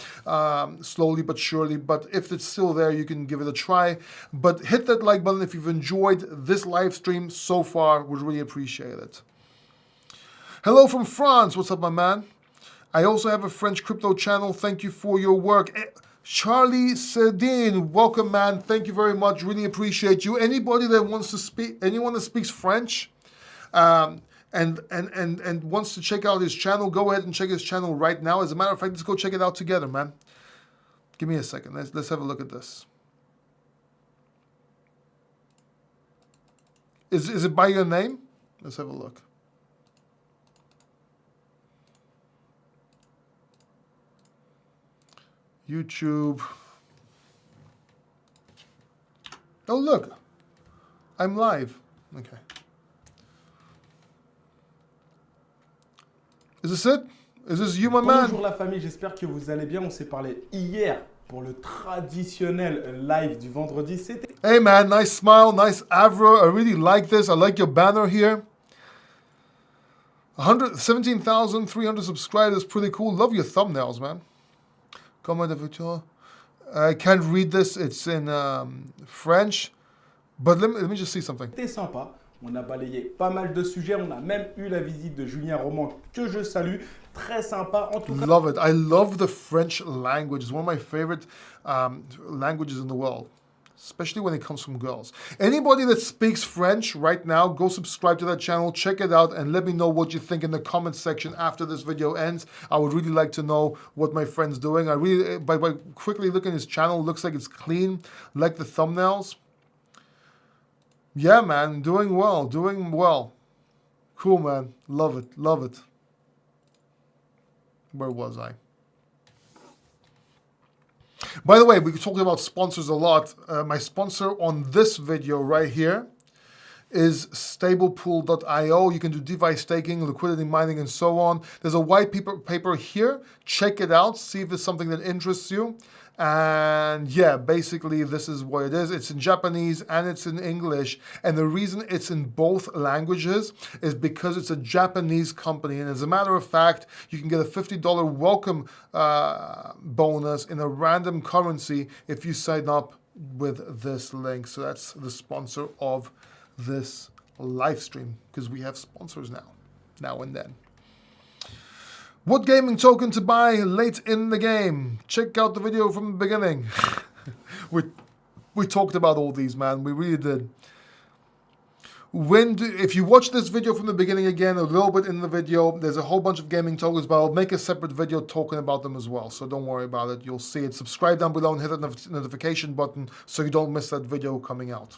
Slowly but surely, but if it's still there, you can give it a try. But hit that like button if you've enjoyed this live stream so far. Would really appreciate it. Hello from France. What's up, my man? I also have a French crypto channel. Thank you for your work. Charlie Sedin, welcome, man. Thank you very much. Really appreciate you. Anybody that wants to speak, anyone that speaks French, and wants to check out his channel, go ahead and check his channel right now. As a matter of fact, let's go check it out together, man. Give me a second. Let's have a look at this. Is it by your name? Let's have a look. YouTube. Oh, look. I'm live. Okay. Is this it? Is this you, my man? Bonjour la famille, j'espère que vous allez bien. On s'est parlé hier pour le traditionnel live du vendredi. C'était... Hey man, nice smile, nice avro. I really like this. I like your banner here. 17,300 subscribers, pretty cool. Love your thumbnails, man. Comment de Victor. I can't read this. It's in French. But let me just see something. C'était sympa. On a balayé pas mal de sujets. On a même eu la visite de Julien Roman, que je salue. Très sympa. En tout cas, love it. I love the French language. It's one of my favorite languages in the world, especially when it comes from girls. Anybody that speaks French right now, go subscribe to that channel, check it out, and let me know what you think in the comment section after this video ends. I would really like to know what my friend's doing. I really, by quickly looking at his channel, looks like it's clean, like the thumbnails. Yeah, man, doing well, doing well. Cool, man. Love it, love it. Where was I? By the way, we talked about sponsors a lot. My sponsor on this video right here is stablepool.io. You can do DeFi staking, liquidity mining, and so on. There's a white paper here. Check it out. See if it's something that interests you. And yeah, basically this is what it is. It's in Japanese and it's in English. And the reason it's in both languages is because it's a Japanese company. And as a matter of fact, you can get a $50 welcome bonus in a random currency if you sign up with this link. So that's the sponsor of this live stream, because we have sponsors now and then. What gaming token to buy late in the game? Check out the video from the beginning. we talked about all these, man. We really did. If you watch this video from the beginning again, a little bit in the video, there's a whole bunch of gaming tokens, but I'll make a separate video talking about them as well. So don't worry about it. You'll see it. Subscribe down below and hit that notification button so you don't miss that video coming out.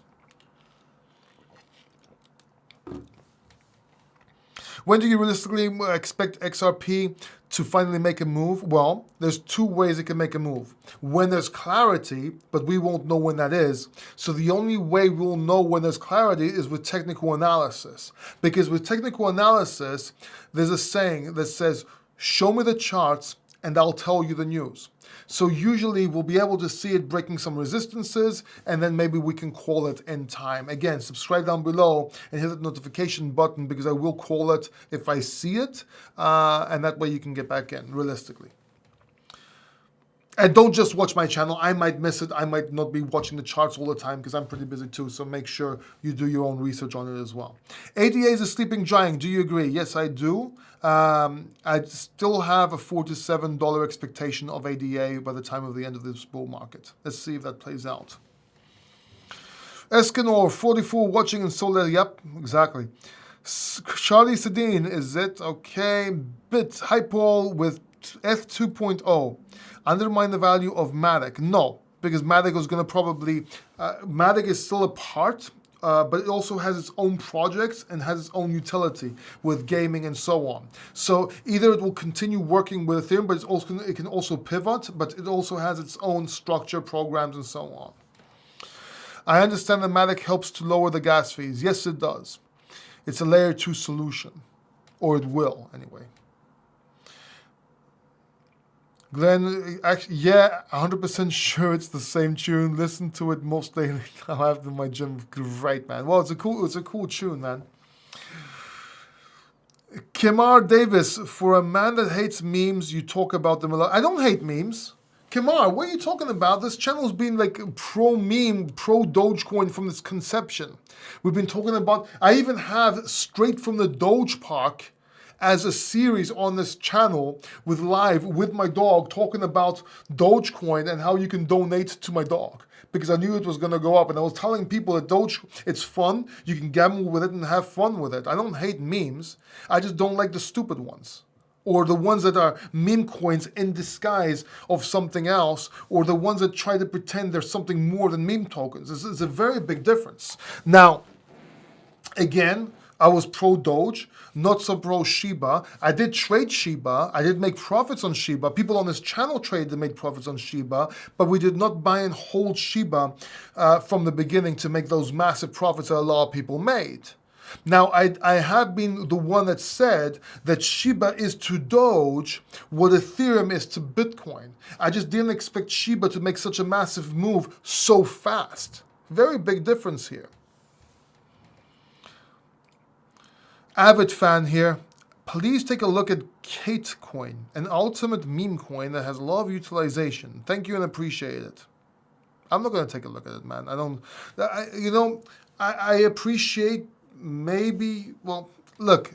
When do you realistically expect XRP to finally make a move? Well, there's two ways it can make a move. When there's clarity, but we won't know when that is. So the only way we'll know when there's clarity is with technical analysis. Because with technical analysis, there's a saying that says, show me the charts and I'll tell you the news. So usually we'll be able to see it breaking some resistances, and then maybe we can call it in time. Again, subscribe down below and hit the notification button because I will call it if I see it, and that way you can get back in, realistically. And don't just watch my channel. I might miss it. I might not be watching the charts all the time because I'm pretty busy too. So make sure you do your own research on it as well. ADA is a sleeping giant. Do you agree? Yes, I do. I still have a $4 to $7 expectation of ADA by the time of the end of this bull market. Let's see if that plays out. Escanor 44 watching and sold. Yep, exactly. Charlie Sedin, is it? Okay. Bit Hypol with F2.0. Undermine the value of Matic. No, because Matic is going to probably... Matic is still a part, but it also has its own projects and has its own utility with gaming and so on. So either it will continue working with Ethereum, but it can also pivot, but it also has its own structure, programs, and so on. I understand that Matic helps to lower the gas fees. Yes, it does. It's a layer 2 solution, or it will anyway. Glenn, actually, yeah, 100% sure it's the same tune. Listen to it most daily. I have it in my gym. Great, man. Well, it's a cool tune, man. Kimar Davis, for a man that hates memes, you talk about them a lot. I don't hate memes. Kimar, what are you talking about? This channel's been like pro-meme, pro-Dogecoin from its conception. We've been talking about, I even have Straight from the Doge Park as a series on this channel with my dog talking about Dogecoin and how you can donate to my dog because I knew it was going to go up, and I was telling people that Doge, it's fun, you can gamble with it and have fun with it. I don't hate memes, I just don't like the stupid ones, or the ones that are meme coins in disguise of something else, or the ones that try to pretend they're something more than meme tokens. It's a very big difference. Now, again, I was pro-Doge, not so pro-Shiba. I did trade Shiba. I did make profits on Shiba. People on this channel traded and made profits on Shiba, but we did not buy and hold Shiba from the beginning to make those massive profits that a lot of people made. Now, I have been the one that said that Shiba is to Doge what Ethereum is to Bitcoin. I just didn't expect Shiba to make such a massive move so fast. Very big difference here. Avid fan here. Please take a look at Kate Coin, an ultimate meme coin that has a lot of utilization. Thank you and appreciate it. I'm not going to take a look at it, man. I appreciate maybe, well, look,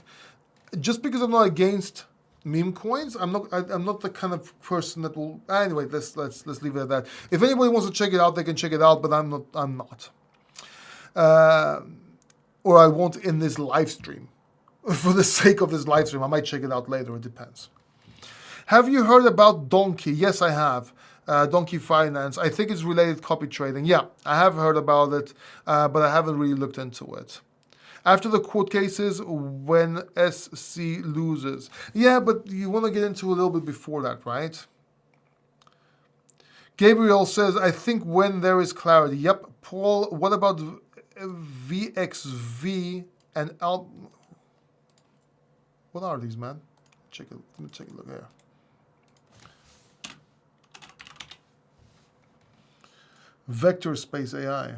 just because I'm not against meme coins, I'm not the kind of person that will. Anyway, let's leave it at that. If anybody wants to check it out, they can check it out, but I'm not. Or I won't in this live stream. For the sake of this live stream, I might check it out later, it depends. Have you heard about Donkey? Yes, I have. Donkey Finance. I think it's related copy trading. Yeah, I have heard about it, but I haven't really looked into it. After the court cases, when SC loses. Yeah, but you want to get into a little bit before that, right? Gabriel says, I think when there is clarity. Yep. Paul, what about VXV and What are these, man? Let me take a look here. Vector Space AI.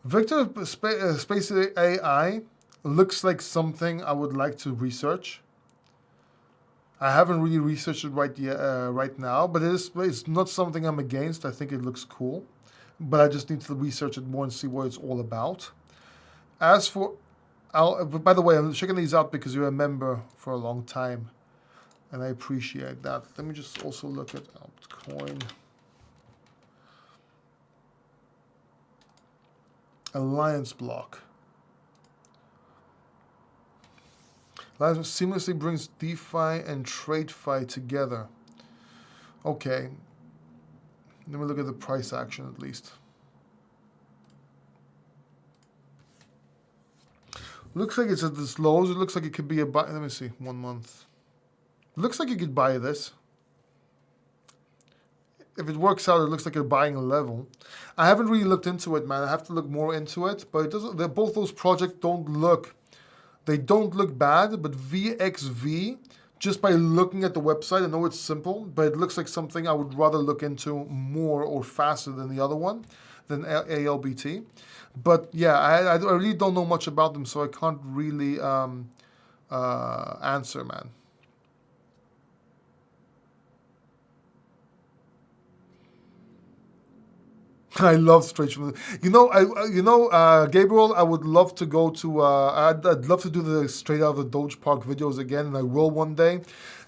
Vector Space AI looks like something I would like to research. I haven't really researched it right now, but it's not something I'm against. I think it looks cool, but I just need to research it more and see what it's all about. As for, by the way, I'm checking these out because you're a member for a long time, and I appreciate that. Let me just also look at Altcoin. Alliance block. Alliance seamlessly brings DeFi and TradeFi together. Okay. Let me look at the price action at least. Looks like it's at this lows. It looks like it could be a buy. Let me see, 1 month. Looks like you could buy this. If it works out, it looks like you're buying a level. I haven't really looked into it, man. I have to look more into it. But it doesn't. Both those projects don't look. They don't look bad. But VXV, just by looking at the website, I know it's simple, but it looks like something I would rather look into more or faster than the other one, than ALBT. But yeah, I really don't know much about them, so I can't really answer, man. I love straight from the, Gabriel. I would love to go to. I'd love to do the straight out of the Doge Park videos again, and I will one day.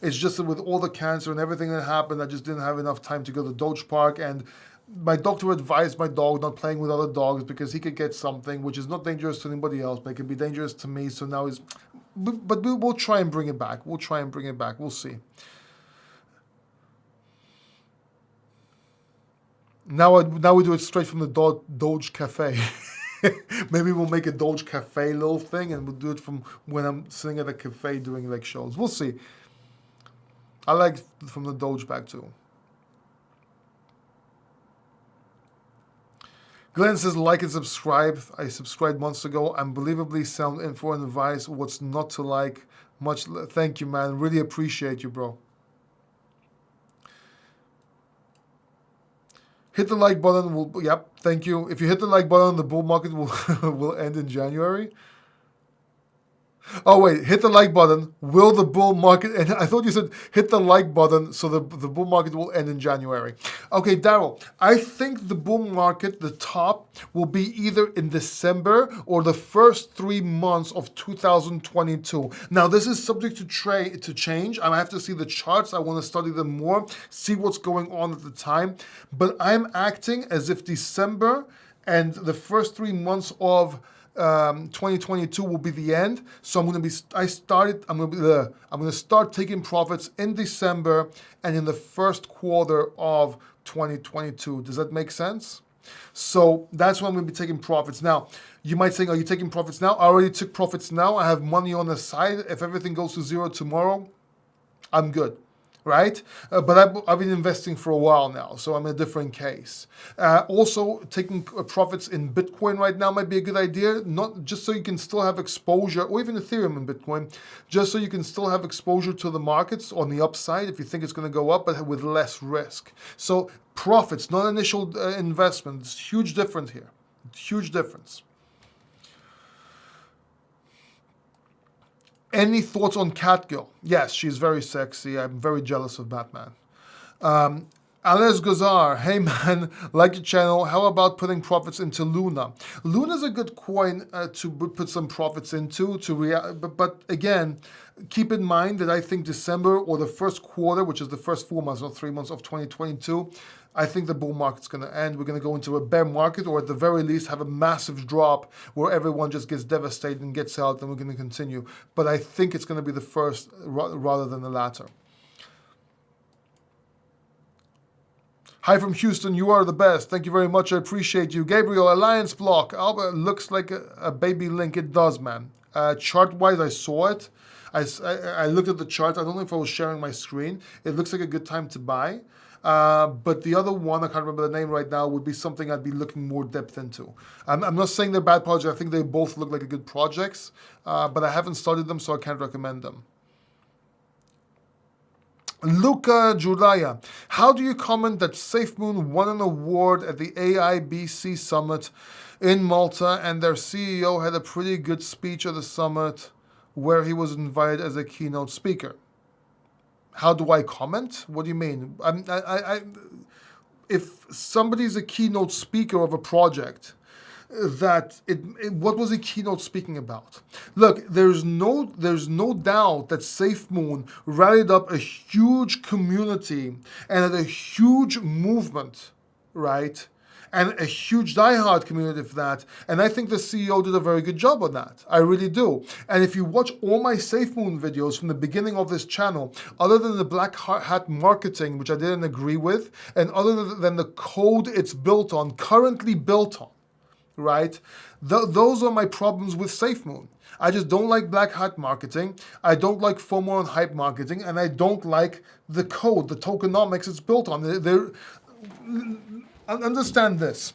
It's just that with all the cancer and everything that happened, I just didn't have enough time to go to Doge Park. And my doctor advised my dog not playing with other dogs because he could get something which is not dangerous to anybody else, but it can be dangerous to me. So now he's. But we'll try and bring it back. We'll try and bring it back. We'll see. Now we do it straight from the Doge Cafe. Maybe we'll make a Doge Cafe little thing, and we'll do it from when I'm sitting at a cafe doing like shows. We'll see. I like from the Doge back too. Glenn says like and subscribe. I subscribed months ago. Unbelievably sound info and advice. What's not to like? Thank you, man. Really appreciate you, bro. Hit the like button. Yep, thank you. If you hit the like button, the bull market will will end in January. Oh wait, hit the like button. Will the bull market end? I thought you said hit the like button so the bull market will end in January. Okay, Daryl, I think the bull market, the top, will be either in December or the first 3 months of 2022. Now, this is subject to change. I have to see the charts. I want to study them more, see what's going on at the time. But I'm acting as if December and the first 3 months of 2022 will be the end. So I'm going to start taking profits in December and in the first quarter of 2022. Does that make sense? So that's when I'm going to be taking profits. Now, you might say, are you taking profits now? I already took profits now. I have money on the side. If everything goes to zero tomorrow, I'm good. Right? But I've been investing for a while now, so I'm in a different case. Also, taking profits in Bitcoin right now might be a good idea, not just so you can still have exposure, or even Ethereum and Bitcoin, just so you can still have exposure to the markets on the upside if you think it's going to go up, but with less risk. So profits, not initial investments, huge difference here. Huge difference. Any thoughts on Catgirl? Yes, she's very sexy. I'm very jealous of Batman. Ales Gozar, hey man, like your channel. How about putting profits into Luna? Luna's a good coin to put some profits into. But again, keep in mind that I think December or the first quarter, which is the first 4 months or 3 months of 2022, I think the bull market's going to end. We're going to go into a bear market, or at the very least have a massive drop where everyone just gets devastated and gets out, and we're going to continue. But I think it's going to be the first rather than the latter. Hi from Houston, you are the best. Thank you very much, I appreciate you. Gabriel, Alliance Block. Albert, looks like a baby link. It does, man. Chart-wise, I saw it. I looked at the chart. I don't know if I was sharing my screen. It looks like a good time to buy. But the other one, I can't remember the name right now, would be something I'd be looking more depth into. I'm not saying they're bad projects. I think they both look like good projects, but I haven't studied them, so I can't recommend them. Luca Judaya, how do you comment that SafeMoon won an award at the AIBC Summit in Malta and their CEO had a pretty good speech at the summit where he was invited as a keynote speaker? How do I comment? What do you mean? If somebody's a keynote speaker of a project, what was he keynote speaking about? Look, there's no doubt that SafeMoon rallied up a huge community and had a huge movement, right? and a huge diehard community for that. And I think the CEO did a very good job on that. I really do. And if you watch all my SafeMoon videos from the beginning of this channel, other than the black hat marketing, which I didn't agree with, and other than the code it's built on, currently built on, right? Those are my problems with SafeMoon. I just don't like black hat marketing. I don't like FOMO and hype marketing, and I don't like the code, the tokenomics it's built on. Understand this.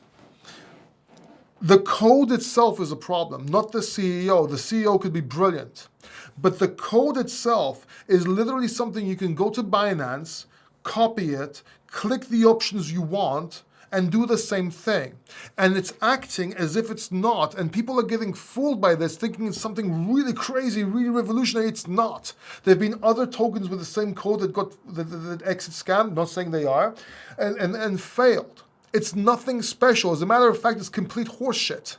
The code itself is a problem, not the CEO. The CEO could be brilliant. But the code itself is literally something you can go to Binance, copy it, click the options you want, and do the same thing. And it's acting as if it's not. And people are getting fooled by this, thinking it's something really crazy, really revolutionary. It's not. There have been other tokens with the same code that exit scam, not saying they are, and failed. It's nothing special. As a matter of fact, it's complete horseshit.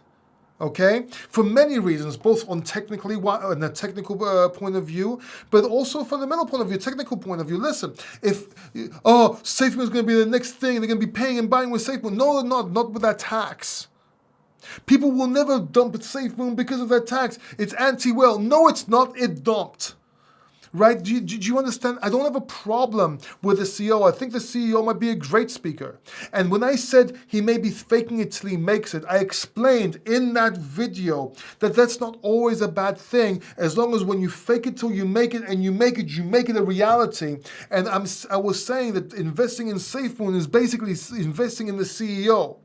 Okay, for many reasons, both on a technical point of view, but also fundamental point of view, technical point of view. Listen, if SafeMoon is going to be the next thing, they're going to be paying and buying with SafeMoon. No, they're not with that tax. People will never dump at SafeMoon because of that tax. It's anti-whale. No, it's not. It dumped. Right? Do you understand? I don't have a problem with the CEO. I think the CEO might be a great speaker. And when I said he may be faking it till he makes it, I explained in that video that that's not always a bad thing, as long as when you fake it till you make it and you make it a reality. And I was saying that investing in SafeMoon is basically investing in the CEO.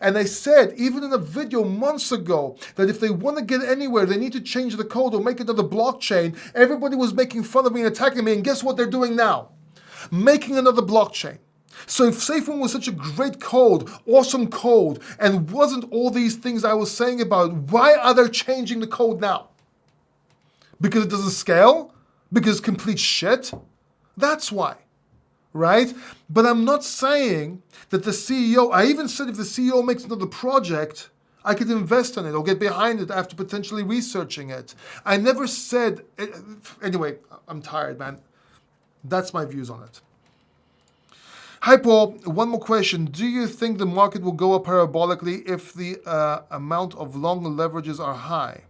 And I said, even in a video months ago, that if they want to get anywhere, they need to change the code or make another blockchain. Everybody was making fun of me and attacking me, and guess what they're doing now? Making another blockchain. So if SafeMoon was such a great code, awesome code, and wasn't all these things I was saying about, why are they changing the code now? Because it doesn't scale? Because it's complete shit? That's why. Right? But I'm not saying that the CEO, I even said if the CEO makes another project, I could invest in it or get behind it after potentially researching it. I never said, anyway, I'm tired, man. That's my views on it. Hi, Paul. One more question. Do you think the market will go up parabolically if the amount of long leverages are high?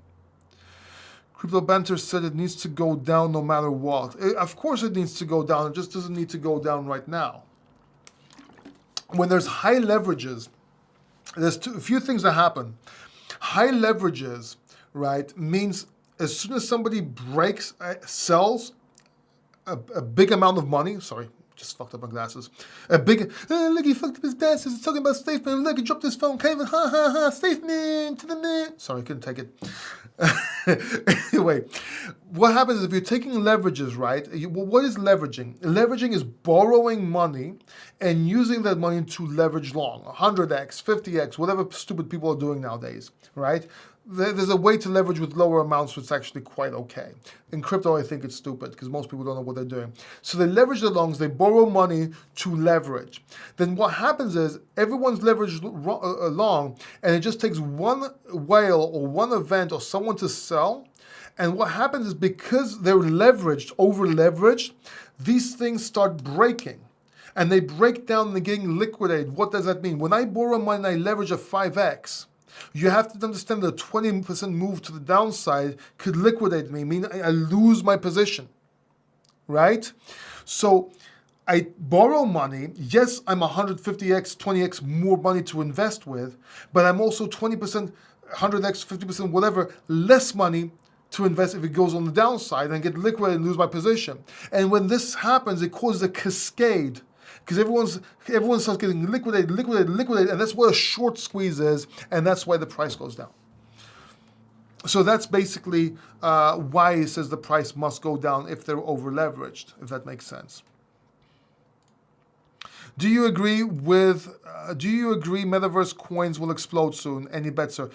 Crypto Banter said it needs to go down no matter what. Of course it needs to go down. It just doesn't need to go down right now. When there's high leverages, there's a few things that happen. High leverages, right, means as soon as somebody sells a big amount of money, sorry, just fucked up my glasses. Look, he fucked up his glasses. He's talking about SafeMoon. Look, he dropped his phone. Can't even, SafeMoon to the moon. Sorry, I couldn't take it. Anyway, what happens is if you're taking leverages, right? What is leveraging? Leveraging is borrowing money and using that money to leverage long. 100x, 50x, whatever stupid people are doing nowadays, right? There's a way to leverage with lower amounts, which is actually quite okay. In crypto, I think it's stupid because most people don't know what they're doing. So they leverage the longs, they borrow money to leverage. Then what happens is everyone's leveraged long, and it just takes one whale or one event or someone to sell. And what happens is because they're leveraged, over-leveraged, these things start breaking. And they break down and they're getting liquidated. What does that mean? When I borrow money and I leverage a 5x, you have to understand that a 20% move to the downside could liquidate me, meaning I lose my position, right? So I borrow money. Yes, I'm 150x, 20x more money to invest with, but I'm also 20%, 100x, 50%, whatever, less money to invest if it goes on the downside and get liquidated and lose my position. And when this happens, it causes a cascade. Because everyone starts getting liquidated, and that's what a short squeeze is, and that's why the price goes down. So that's basically why it says the price must go down if they're over leveraged, if that makes sense. Do you agree metaverse coins will explode soon? Any bets, sir?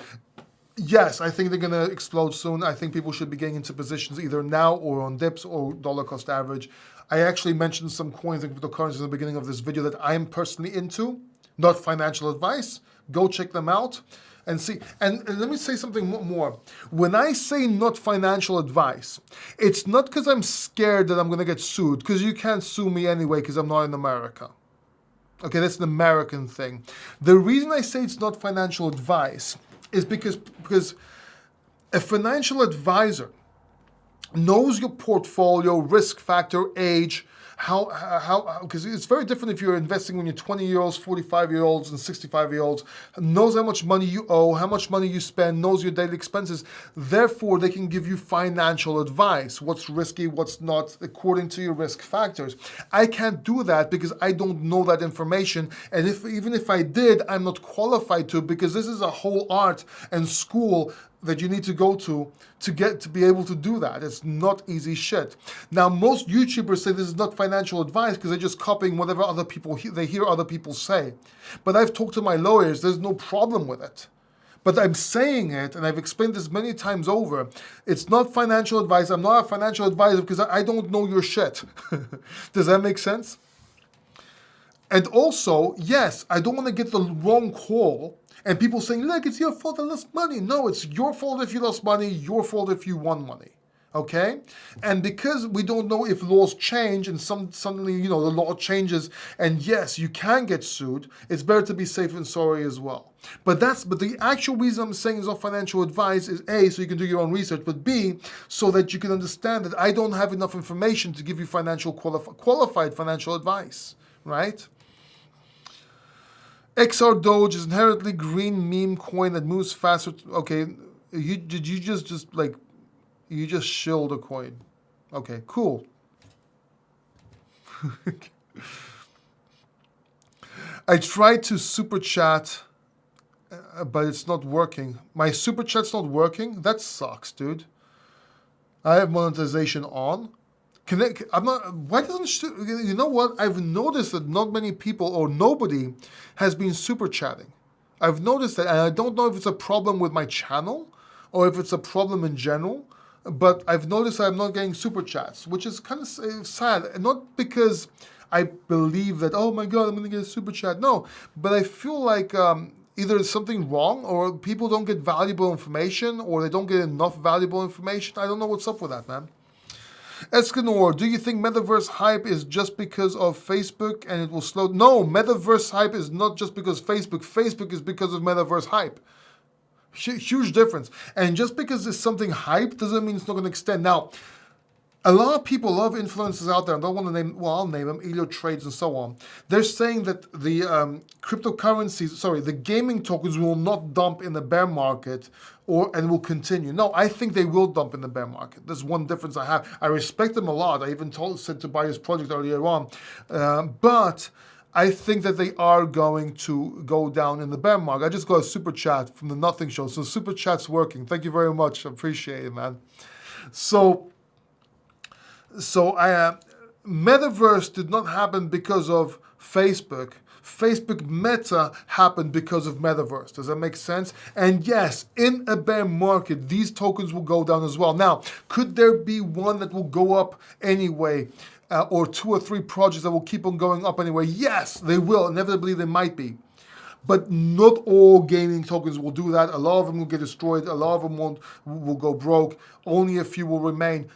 Yes, I think they're going to explode soon. I think people should be getting into positions either now or on dips or dollar cost average. I actually mentioned some coins and cryptocurrencies in the beginning of this video that I'm personally into, not financial advice. Go check them out and see. And let me say something more. When I say not financial advice, it's not because I'm scared that I'm going to get sued, because you can't sue me anyway because I'm not in America. Okay, that's an American thing. The reason I say it's not financial advice is because a financial advisor knows your portfolio, risk factor, age, because it's very different if you're investing when you're 20-year-olds, 45-year-olds, and 65-year-olds, knows how much money you owe, how much money you spend, knows your daily expenses. Therefore, they can give you financial advice, what's risky, what's not, according to your risk factors. I can't do that because I don't know that information, and even if I did, I'm not qualified to, because this is a whole art and school that you need to go to be able to do that. It's not easy shit. Now, most YouTubers say this is not financial advice because they're just copying whatever other people they hear other people say. But I've talked to my lawyers, there's no problem with it. But I'm saying it, and I've explained this many times over, it's not financial advice. I'm not a financial advisor because I don't know your shit. Does that make sense? And also, yes, I don't want to get the wrong call and people saying, look, it's your fault I lost money. No, it's your fault if you lost money, your fault if you won money. Okay? And because we don't know if laws change and suddenly, the law changes and yes, you can get sued, it's better to be safe than sorry as well. But the actual reason I'm saying it's not financial advice is A, so you can do your own research, but B, so that you can understand that I don't have enough information to give you qualified financial advice, right? XR Doge is inherently green meme coin that moves faster. Okay, you just shilled a coin. Okay, cool. I tried to super chat, but it's not working. My super chat's not working? That sucks, dude. I have monetization on. Why doesn't, you know what? I've noticed that not many people or nobody has been super chatting. I've noticed that, and I don't know if it's a problem with my channel or if it's a problem in general, but I've noticed that I'm not getting super chats, which is kind of sad. Not because I believe that, oh my God, I'm going to get a super chat. No, but I feel like either there's something wrong or people don't get valuable information or they don't get enough valuable information. I don't know what's up with that, man. Escanor, do you think metaverse hype is just because of Facebook and it will slow? No, metaverse hype is not just because Facebook. Facebook is because of metaverse hype. Huge difference. And just because there's something hype doesn't mean it's not going to extend. Now, a lot of people, a lot of influencers out there, I don't want to name, well, I'll name them, Elio Trades and so on. They're saying that the the gaming tokens will not dump in the bear market and will continue. No, I think they will dump in the bear market. There's one difference I have. I respect them a lot. I even said to buy his project earlier on. But I think that they are going to go down in the bear market. I just got a super chat from the Nothing Show. So super chat's working. Thank you very much. I appreciate it, man. So Metaverse did not happen because of Facebook. Facebook Meta happened because of Metaverse. Does that make sense? And yes, in a bear market, these tokens will go down as well. Now, could there be one that will go up anyway, or 2 or 3 projects that will keep on going up anyway? Yes, they will. Inevitably, they might be. But not all gaming tokens will do that. A lot of them will get destroyed. A lot of them will go broke. Only a few will remain.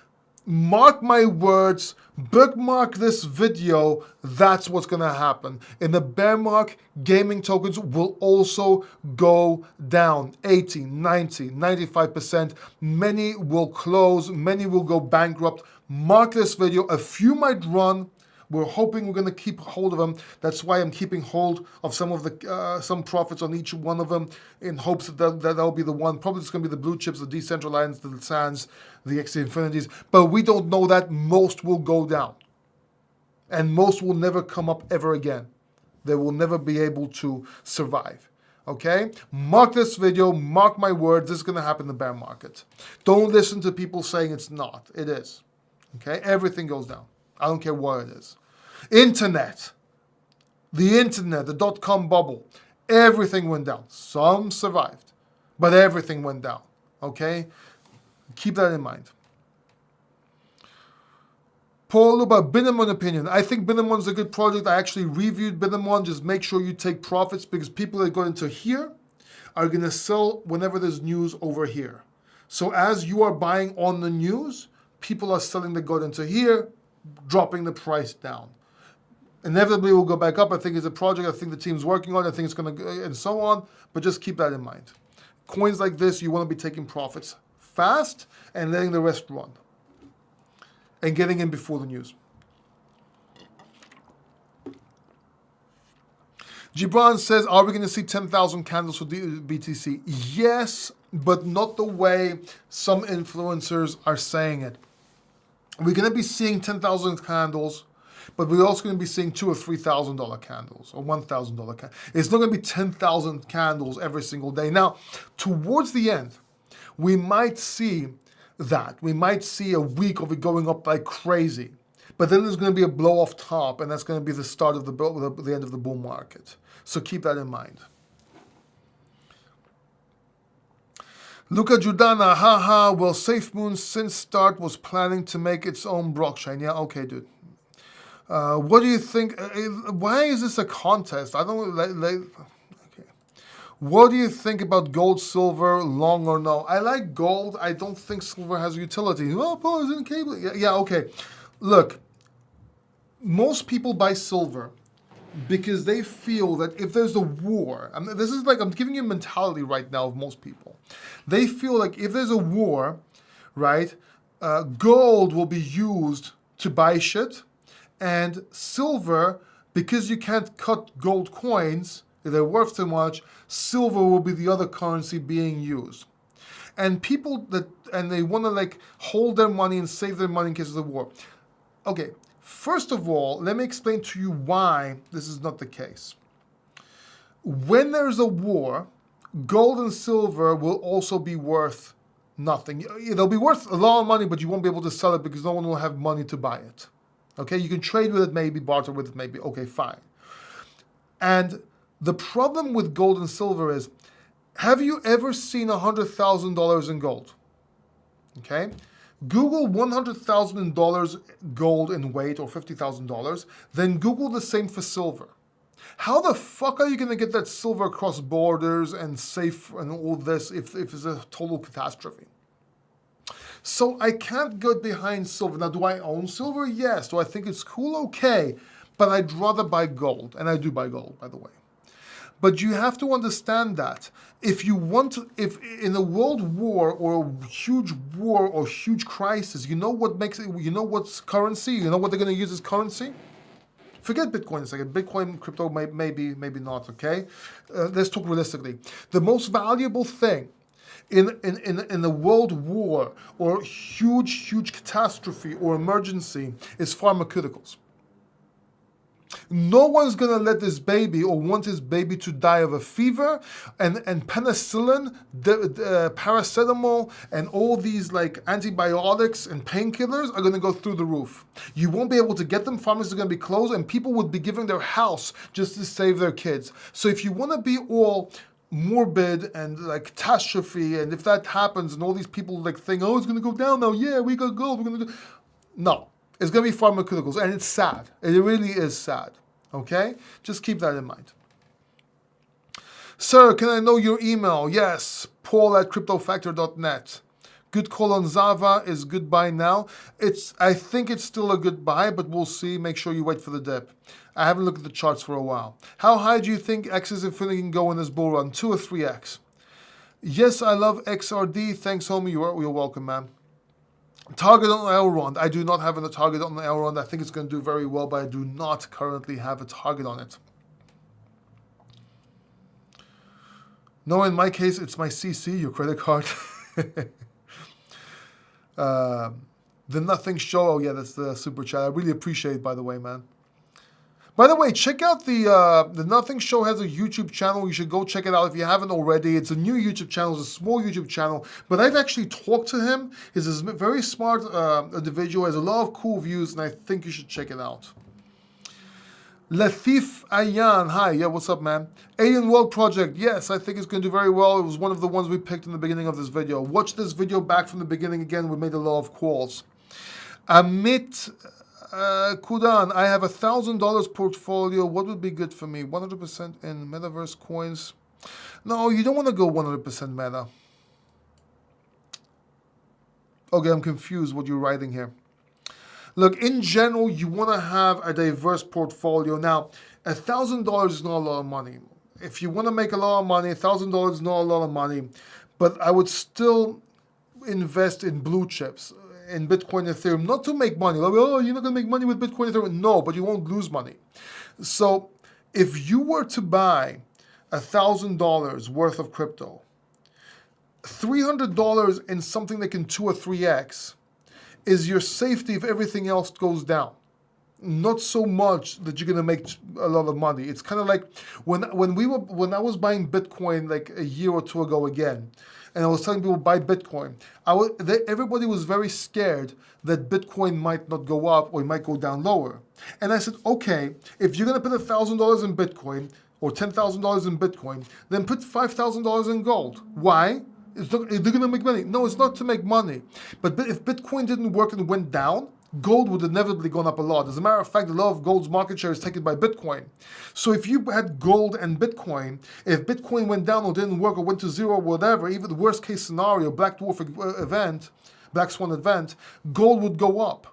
Mark my words, bookmark this video, that's what's going to happen. In the bear market, gaming tokens will also go down 80, 90, 95%. Many will close, many will go bankrupt. Mark this video, a few might run. We're hoping we're going to keep hold of them. That's why I'm keeping hold of some profits on each one of them in hopes that that'll be the one. Probably it's going to be the blue chips, the decentralized, the Sands, the XT Infinities. But we don't know that. Most will go down. And most will never come up ever again. They will never be able to survive. Okay? Mark this video. Mark my words. This is going to happen in the bear market. Don't listen to people saying it's not. It is. Okay? Everything goes down. I don't care what it is. Internet, the dot-com bubble, everything went down. Some survived, but everything went down. Okay? Keep that in mind. Paul Luba, Binamon opinion. I think Binamon is a good project. I actually reviewed Binamon. Just make sure you take profits because people that go into here are going to sell whenever there's news over here. So as you are buying on the news, people are selling that got into here, dropping the price down. Inevitably, we'll go back up. I think it's a project I think the team's working on. I think it's going to, and so on. But just keep that in mind. Coins like this, you want to be taking profits fast and letting the rest run. And getting in before the news. Gibran says, are we going to see 10,000 candles for BTC? Yes, but not the way some influencers are saying it. We're going to be seeing 10,000 candles, but we're also going to be seeing $2,000 or $3,000 candles or $1,000 candles. It's not going to be 10,000 candles every single day. Now, towards the end, we might see that. We might see a week of it going up like crazy. But then there's going to be a blow off top, and that's going to be the start of the end of the bull market. So keep that in mind. Luca Giordana, haha, well, SafeMoon since start was planning to make its own blockchain. Yeah, okay, dude. What do you think? Why is this a contest? I don't okay. What do you think about gold, silver, long or no? I like gold. I don't think silver has utility. Well, Paul is in cable. Yeah, okay. Look, most people buy silver because they feel that if there's a war, I mean, this is like I'm giving you a mentality right now of most people. They feel like if there's a war, right, gold will be used to buy shit, and silver, because you can't cut gold coins, they're worth too much, silver will be the other currency being used. And people they want to like hold their money and save their money in case of the war. Okay, first of all, let me explain to you why this is not the case. When there's a war, gold and silver will also be worth nothing. They'll be worth a lot of money, but you won't be able to sell it because no one will have money to buy it. Okay, you can trade with it maybe, barter with it maybe, okay, fine. And the problem with gold and silver is, have you ever seen $100,000 in gold? Okay, Google $100,000 gold in weight or $50,000, then Google the same for silver. How the fuck are you going to get that silver across borders and safe and all this if it's a total catastrophe? So I can't get behind silver. Now, do I own silver? Yes. Do I think it's cool? Okay. But I'd rather buy gold. And I do buy gold, by the way. But you have to understand that if you want to, if in a world war or a huge war or huge crisis, you know what makes it, you know what's currency? You know what they're going to use as currency? Forget Bitcoin a second. Bitcoin, crypto, maybe not, okay? Let's talk realistically. The most valuable thing in a world war or huge catastrophe or emergency is pharmaceuticals. No one's going to let this baby or want this baby to die of a fever, and penicillin, paracetamol, and all these like antibiotics and painkillers are going to go through the roof. You won't be able to get them. Pharmacies are going to be closed, and people would be giving their house just to save their kids. So if you want to be all morbid and like catastrophe, and if that happens and all these people like think, oh, it's going to go down now, yeah, we got gold, we're going to do... No. It's going to be pharmaceuticals, and it's sad. It really is sad, okay? Just keep that in mind. Sir, can I know your email? Yes, paul@cryptofactor.net. Good call on Zava is goodbye now. I think it's still a goodbye, but we'll see. Make sure you wait for the dip. I haven't looked at the charts for a while. How high do you think X's Infinity can go in this bull run? 2 or 3X? Yes, I love XRD. Thanks, homie. You're welcome, man. Target on Elrond. I do not have a target on Elrond. I think it's going to do very well, but I do not currently have a target on it. No, in my case, it's my CC, your credit card. The Nothing Show. Oh, yeah, that's the super chat. I really appreciate it, by the way, man. By the way, check out the Nothing Show has a YouTube channel. You should go check it out if you haven't already. It's a new YouTube channel. It's a small YouTube channel. But I've actually talked to him. He's a very smart individual. Has a lot of cool views, and I think you should check it out. Latif Ayan. Hi. Yeah, what's up, man? Alien World Project. Yes, I think it's going to do very well. It was one of the ones we picked in the beginning of this video. Watch this video back from the beginning again. We made a lot of calls. Amit... Kudan, I have $1,000 portfolio. What would be good for me? 100% in metaverse coins? No, you don't want to go 100% meta. Okay, I'm confused what you're writing here. Look, in general, you want to have a diverse portfolio. Now, $1,000 is not a lot of money. If you want to make a lot of money, $1,000 is not a lot of money, but I would still invest in blue chips, in Bitcoin and Ethereum, not to make money. Like, oh, you're not going to make money with Bitcoin and Ethereum. No, but you won't lose money. So if you were to buy $1,000 worth of crypto, $300 in something that can 2 or 3x is your safety if everything else goes down. Not so much that you're gonna make a lot of money. It's kind of like when I was buying Bitcoin like a year or two ago again, and I was telling people buy Bitcoin. Everybody was very scared that Bitcoin might not go up or it might go down lower. And I said, okay, if you're gonna put $1,000 in Bitcoin or $10,000 in Bitcoin, then put $5,000 in gold. Why? They're going to make money. No, it's not to make money. But if Bitcoin didn't work and went down, gold would have inevitably gone up a lot. As a matter of fact, a lot of gold's market share is taken by Bitcoin. So if you had gold and Bitcoin, if Bitcoin went down or didn't work or went to zero or whatever, even the worst case scenario, Black Swan event, gold would go up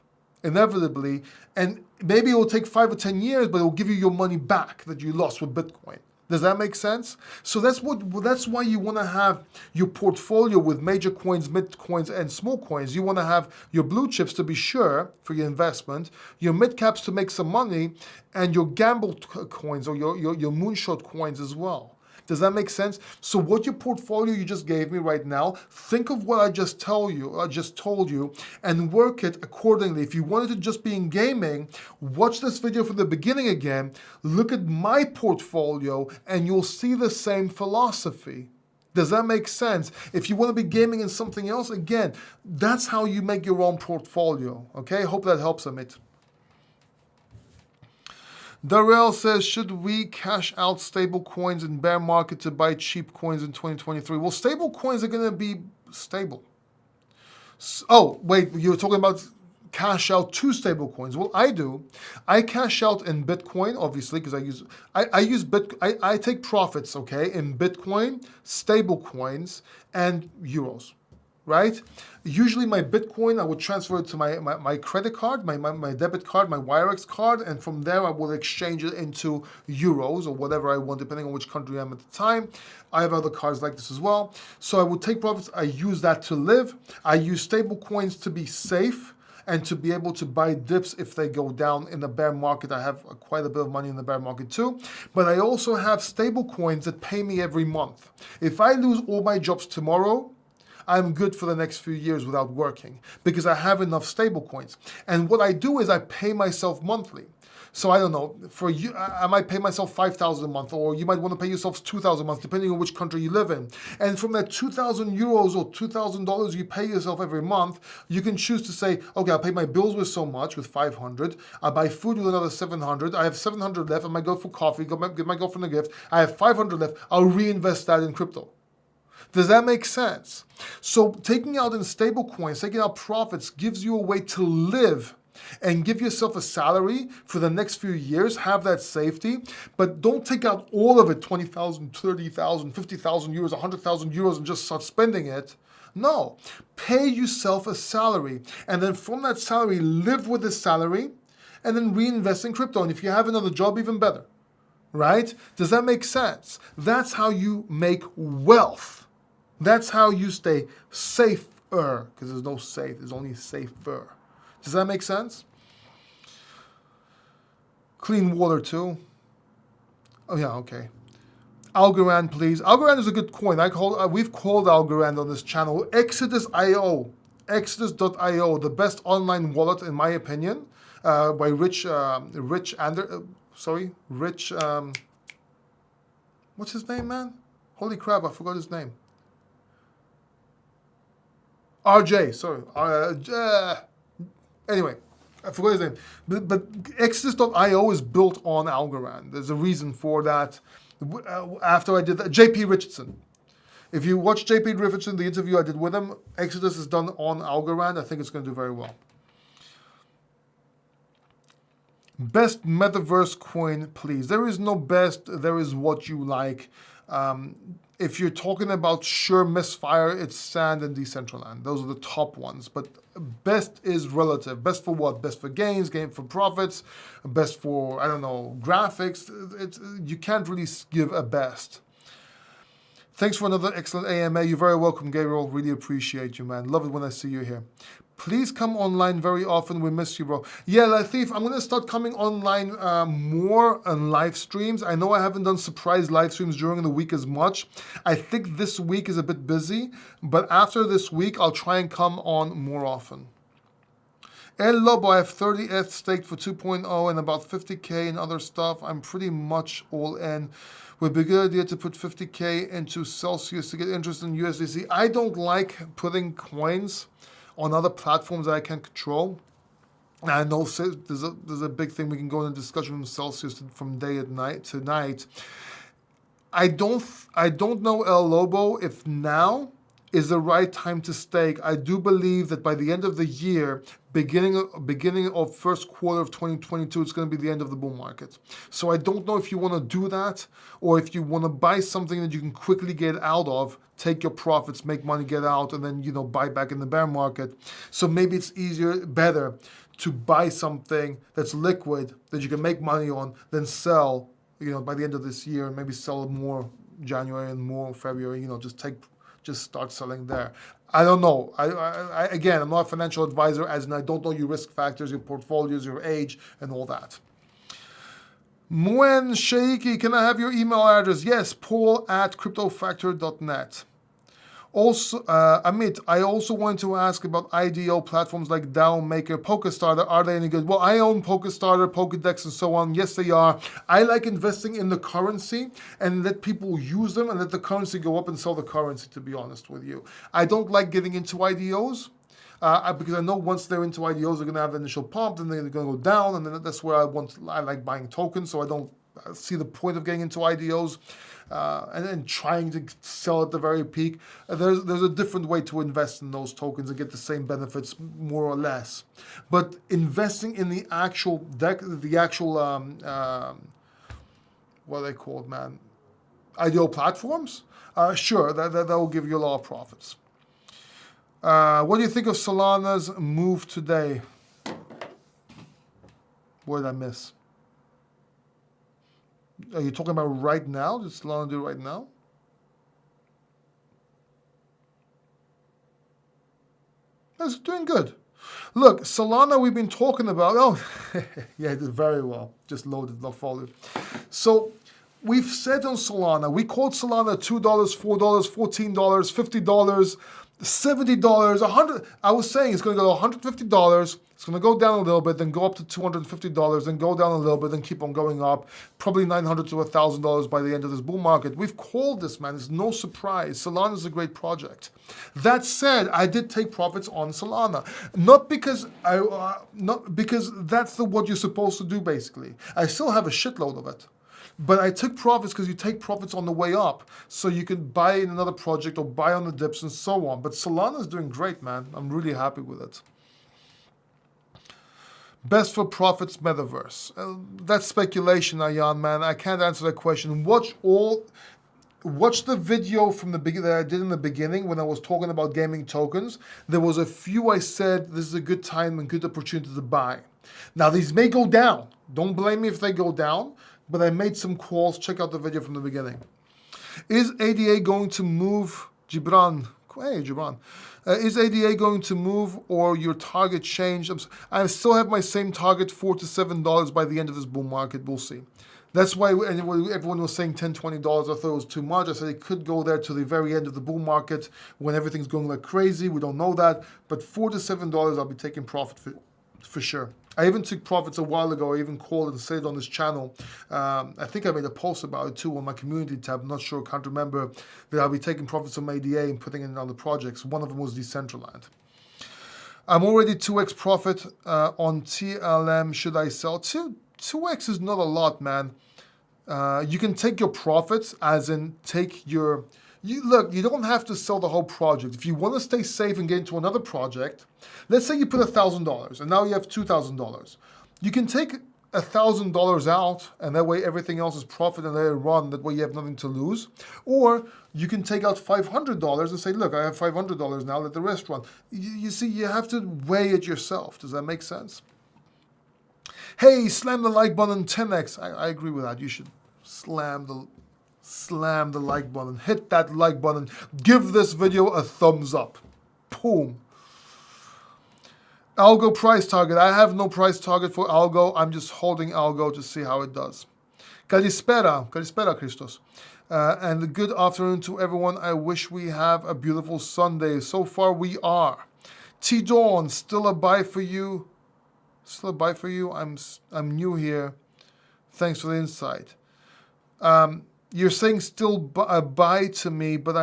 inevitably. And maybe it will take 5 or 10 years, but it will give you your money back that you lost with Bitcoin. Does that make sense? So that's why you want to have your portfolio with major coins, mid coins, and small coins. You want to have your blue chips to be sure for your investment, your mid caps to make some money, and your gamble coins or your moonshot coins as well. Does that make sense? So what your portfolio you just gave me right now, think of what I just told you, and work it accordingly. If you wanted to just be in gaming, watch this video from the beginning again, look at my portfolio, and you'll see the same philosophy. Does that make sense? If you want to be gaming in something else, again, that's how you make your own portfolio. Okay, hope that helps, Amit. Darrell says, should we cash out stable coins in bear market to buy cheap coins in 2023? Well, stable coins are going to be stable. Oh, wait, you were talking about cash out 2 stable coins. Well, I do. I cash out in Bitcoin, obviously, because I take profits, okay, in Bitcoin, stable coins, and euros. Right? Usually my Bitcoin, I would transfer it to my credit card, my debit card, my Wirex card, and from there I will exchange it into euros or whatever I want, depending on which country I'm at the time. I have other cards like this as well. So I would take profits, I use that to live. I use stable coins to be safe and to be able to buy dips if they go down in the bear market. I have quite a bit of money in the bear market too. But I also have stable coins that pay me every month. If I lose all my jobs tomorrow, I'm good for the next few years without working because I have enough stable coins. And what I do is I pay myself monthly. So I don't know, for you, I might pay myself $5,000 a month, or you might want to pay yourself $2,000 a month, depending on which country you live in. And from that 2,000 euros or $2,000 you pay yourself every month, you can choose to say, okay, I'll pay my bills with so much, with 500. I buy food with another 700. I have 700 left. I might go for coffee, give my girlfriend a gift. I have 500 left. I'll reinvest that in crypto. Does that make sense? So taking out in stable coins, taking out profits gives you a way to live and give yourself a salary for the next few years, have that safety, but don't take out all of it, 20,000, 30,000, 50,000 euros, 100,000 euros and just start spending it. No, pay yourself a salary and then from that salary, live with the salary and then reinvest in crypto. And if you have another job, even better, right? Does that make sense? That's how you make wealth. That's how you stay safer, because there's no safe, there's only safer. Does that make sense? Clean water too. Oh yeah, okay. Algorand, please. Algorand is a good coin. We've called Algorand on this channel. Exodus.io, the best online wallet in my opinion, by Rich. What's his name, man? Holy crap, I forgot his name. RJ, sorry. Anyway, I forgot his name. But Exodus.io is built on Algorand. There's a reason for that. After I did that, JP Richardson. If you watch JP Richardson, the interview I did with him, Exodus is done on Algorand. I think it's going to do very well. Best metaverse coin, please. There is no best. There is what you like. If you're talking about sure misfire, it's Sand and Decentraland. Those are the top ones. But best is relative. Best for what? Best for gains, gain for profits, best for, I don't know, graphics. You can't really give a best. Thanks for another excellent AMA. You're very welcome, Gabriel. Really appreciate you, man. Love it when I see you here. Please come online very often. We miss you, bro. Yeah, Latif, I'm going to start coming online more on live streams. I know I haven't done surprise live streams during the week as much. I think this week is a bit busy, but after this week, I'll try and come on more often. El Lobo, I have 30 ETH staked for 2.0 and about 50K and other stuff. I'm pretty much all in. Would be a good idea to put 50K into Celsius to get interest in USDC. I don't like putting coins on other platforms that I can't control. And I know there's a big thing we can go in a discussion from Celsius from day and night to night. I don't know El Lobo if now is the right time to stake. I do believe that by the end of the year, beginning of first quarter of 2022, it's going to be the end of the bull market. So I don't know if you want to do that or if you want to buy something that you can quickly get out of, take your profits, make money, get out, and then, buy back in the bear market. So maybe it's better to buy something that's liquid that you can make money on than sell, by the end of this year, and maybe sell more January and more February, just start selling there. I don't know. Again, I'm not a financial advisor, as in I don't know your risk factors, your portfolios, your age, and all that. Muen Sheiki, can I have your email address? Yes, paul@cryptofactor.net. Also, Amit, I also want to ask about IDO platforms like DAO Maker, PokerStarter. Are they any good? Well, I own PokerStarter, Pokedex, and so on. Yes, they are. I like investing in the currency and let people use them and let the currency go up and sell the currency, to be honest with you. I don't like getting into IDOs. Because I know once they're into IDOs, they're going to have an initial pump, then they're going to go down, and then that's where I like buying tokens, so I don't see the point of getting into IDOs and then trying to sell at the very peak. There's a different way to invest in those tokens and get the same benefits, more or less. But investing in the actual what are they called, man? IDO platforms? Sure, that will give you a lot of profits. What do you think of Solana's move today? What did I miss? Are you talking about right now? Did Solana do right now? It's doing good. Look, Solana we've been talking about. Oh, yeah, it did very well. Just loaded, not followed. So we've said on Solana, we called Solana $2, $4, $14, $50, $70, $100. I was saying it's going to go to $150. It's going to go down a little bit, then go up to $250, then go down a little bit, then keep on going up. Probably $900 to $1,000 by the end of this bull market. We've called this, man. It's no surprise. Solana is a great project. That said, I did take profits on Solana, not because that's what you're supposed to do. Basically, I still have a shitload of it. But I took profits because you take profits on the way up. So you can buy in another project or buy on the dips and so on. But Solana is doing great, man. I'm really happy with it. Best for profits metaverse. That's speculation, Ayan, man. I can't answer that question. Watch the video from the that I did in the beginning when I was talking about gaming tokens. There was a few I said this is a good time and good opportunity to buy. Now these may go down. Don't blame me if they go down. But I made some calls. Check out the video from the beginning. Is ADA going to move, Gibran? Hey, Gibran. Is ADA going to move or your target change? I still have my same target, $4 to $7 by the end of this bull market. We'll see. That's why everyone was saying $10, $20. I thought it was too much. I said it could go there to the very end of the bull market when everything's going like crazy. We don't know that. But $4 to $7, I'll be taking profit for sure. I even took profits a while ago. I even called and said it on this channel. I think I made a post about it too on my community tab. I'm not sure, can't remember, that I'll be taking profits from ADA and putting it in other projects. One of them was Decentraland. I'm already 2x profit on TLM. Should I sell? 2x is not a lot, man. You can take your profits, as in take your... Look, you don't have to sell the whole project. If you want to stay safe and get into another project, let's say you put $1,000 and now you have $2,000. You can take $1,000 out, and that way everything else is profit and let it run. That way you have nothing to lose. Or you can take out $500 and say, look, I have $500 now, let the rest run. You see, you have to weigh it yourself. Does that make sense? Hey, slam the like button 10x. I agree with that. You should slam the like button. Hit that like button. Give this video a thumbs up. Boom. Algo price target. I have no price target for Algo. I'm just holding Algo to see how it does. Kalispera. Kalispera, Christos. And good afternoon to everyone. I wish we have a beautiful Sunday. So far we are. T-Dawn, still a buy for you. Still a buy for you. I'm new here. Thanks for the insight. You're saying still a buy to me, but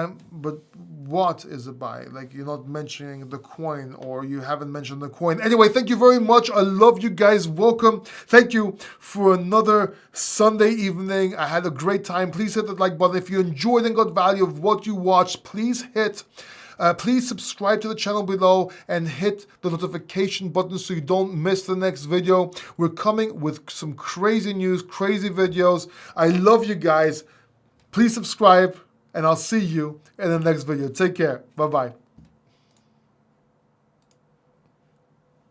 what is a buy? Like, you're not mentioning the coin, or you haven't mentioned the coin. Anyway, thank you very much. I love you guys. Welcome. Thank you for another Sunday evening. I had a great time. Please hit the like button. If you enjoyed and got value of what you watched, please please subscribe to the channel below and hit the notification button so you don't miss the next video. We're coming with some crazy news, crazy videos. I love you guys. Please subscribe, and I'll see you in the next video. Take care. Bye-bye.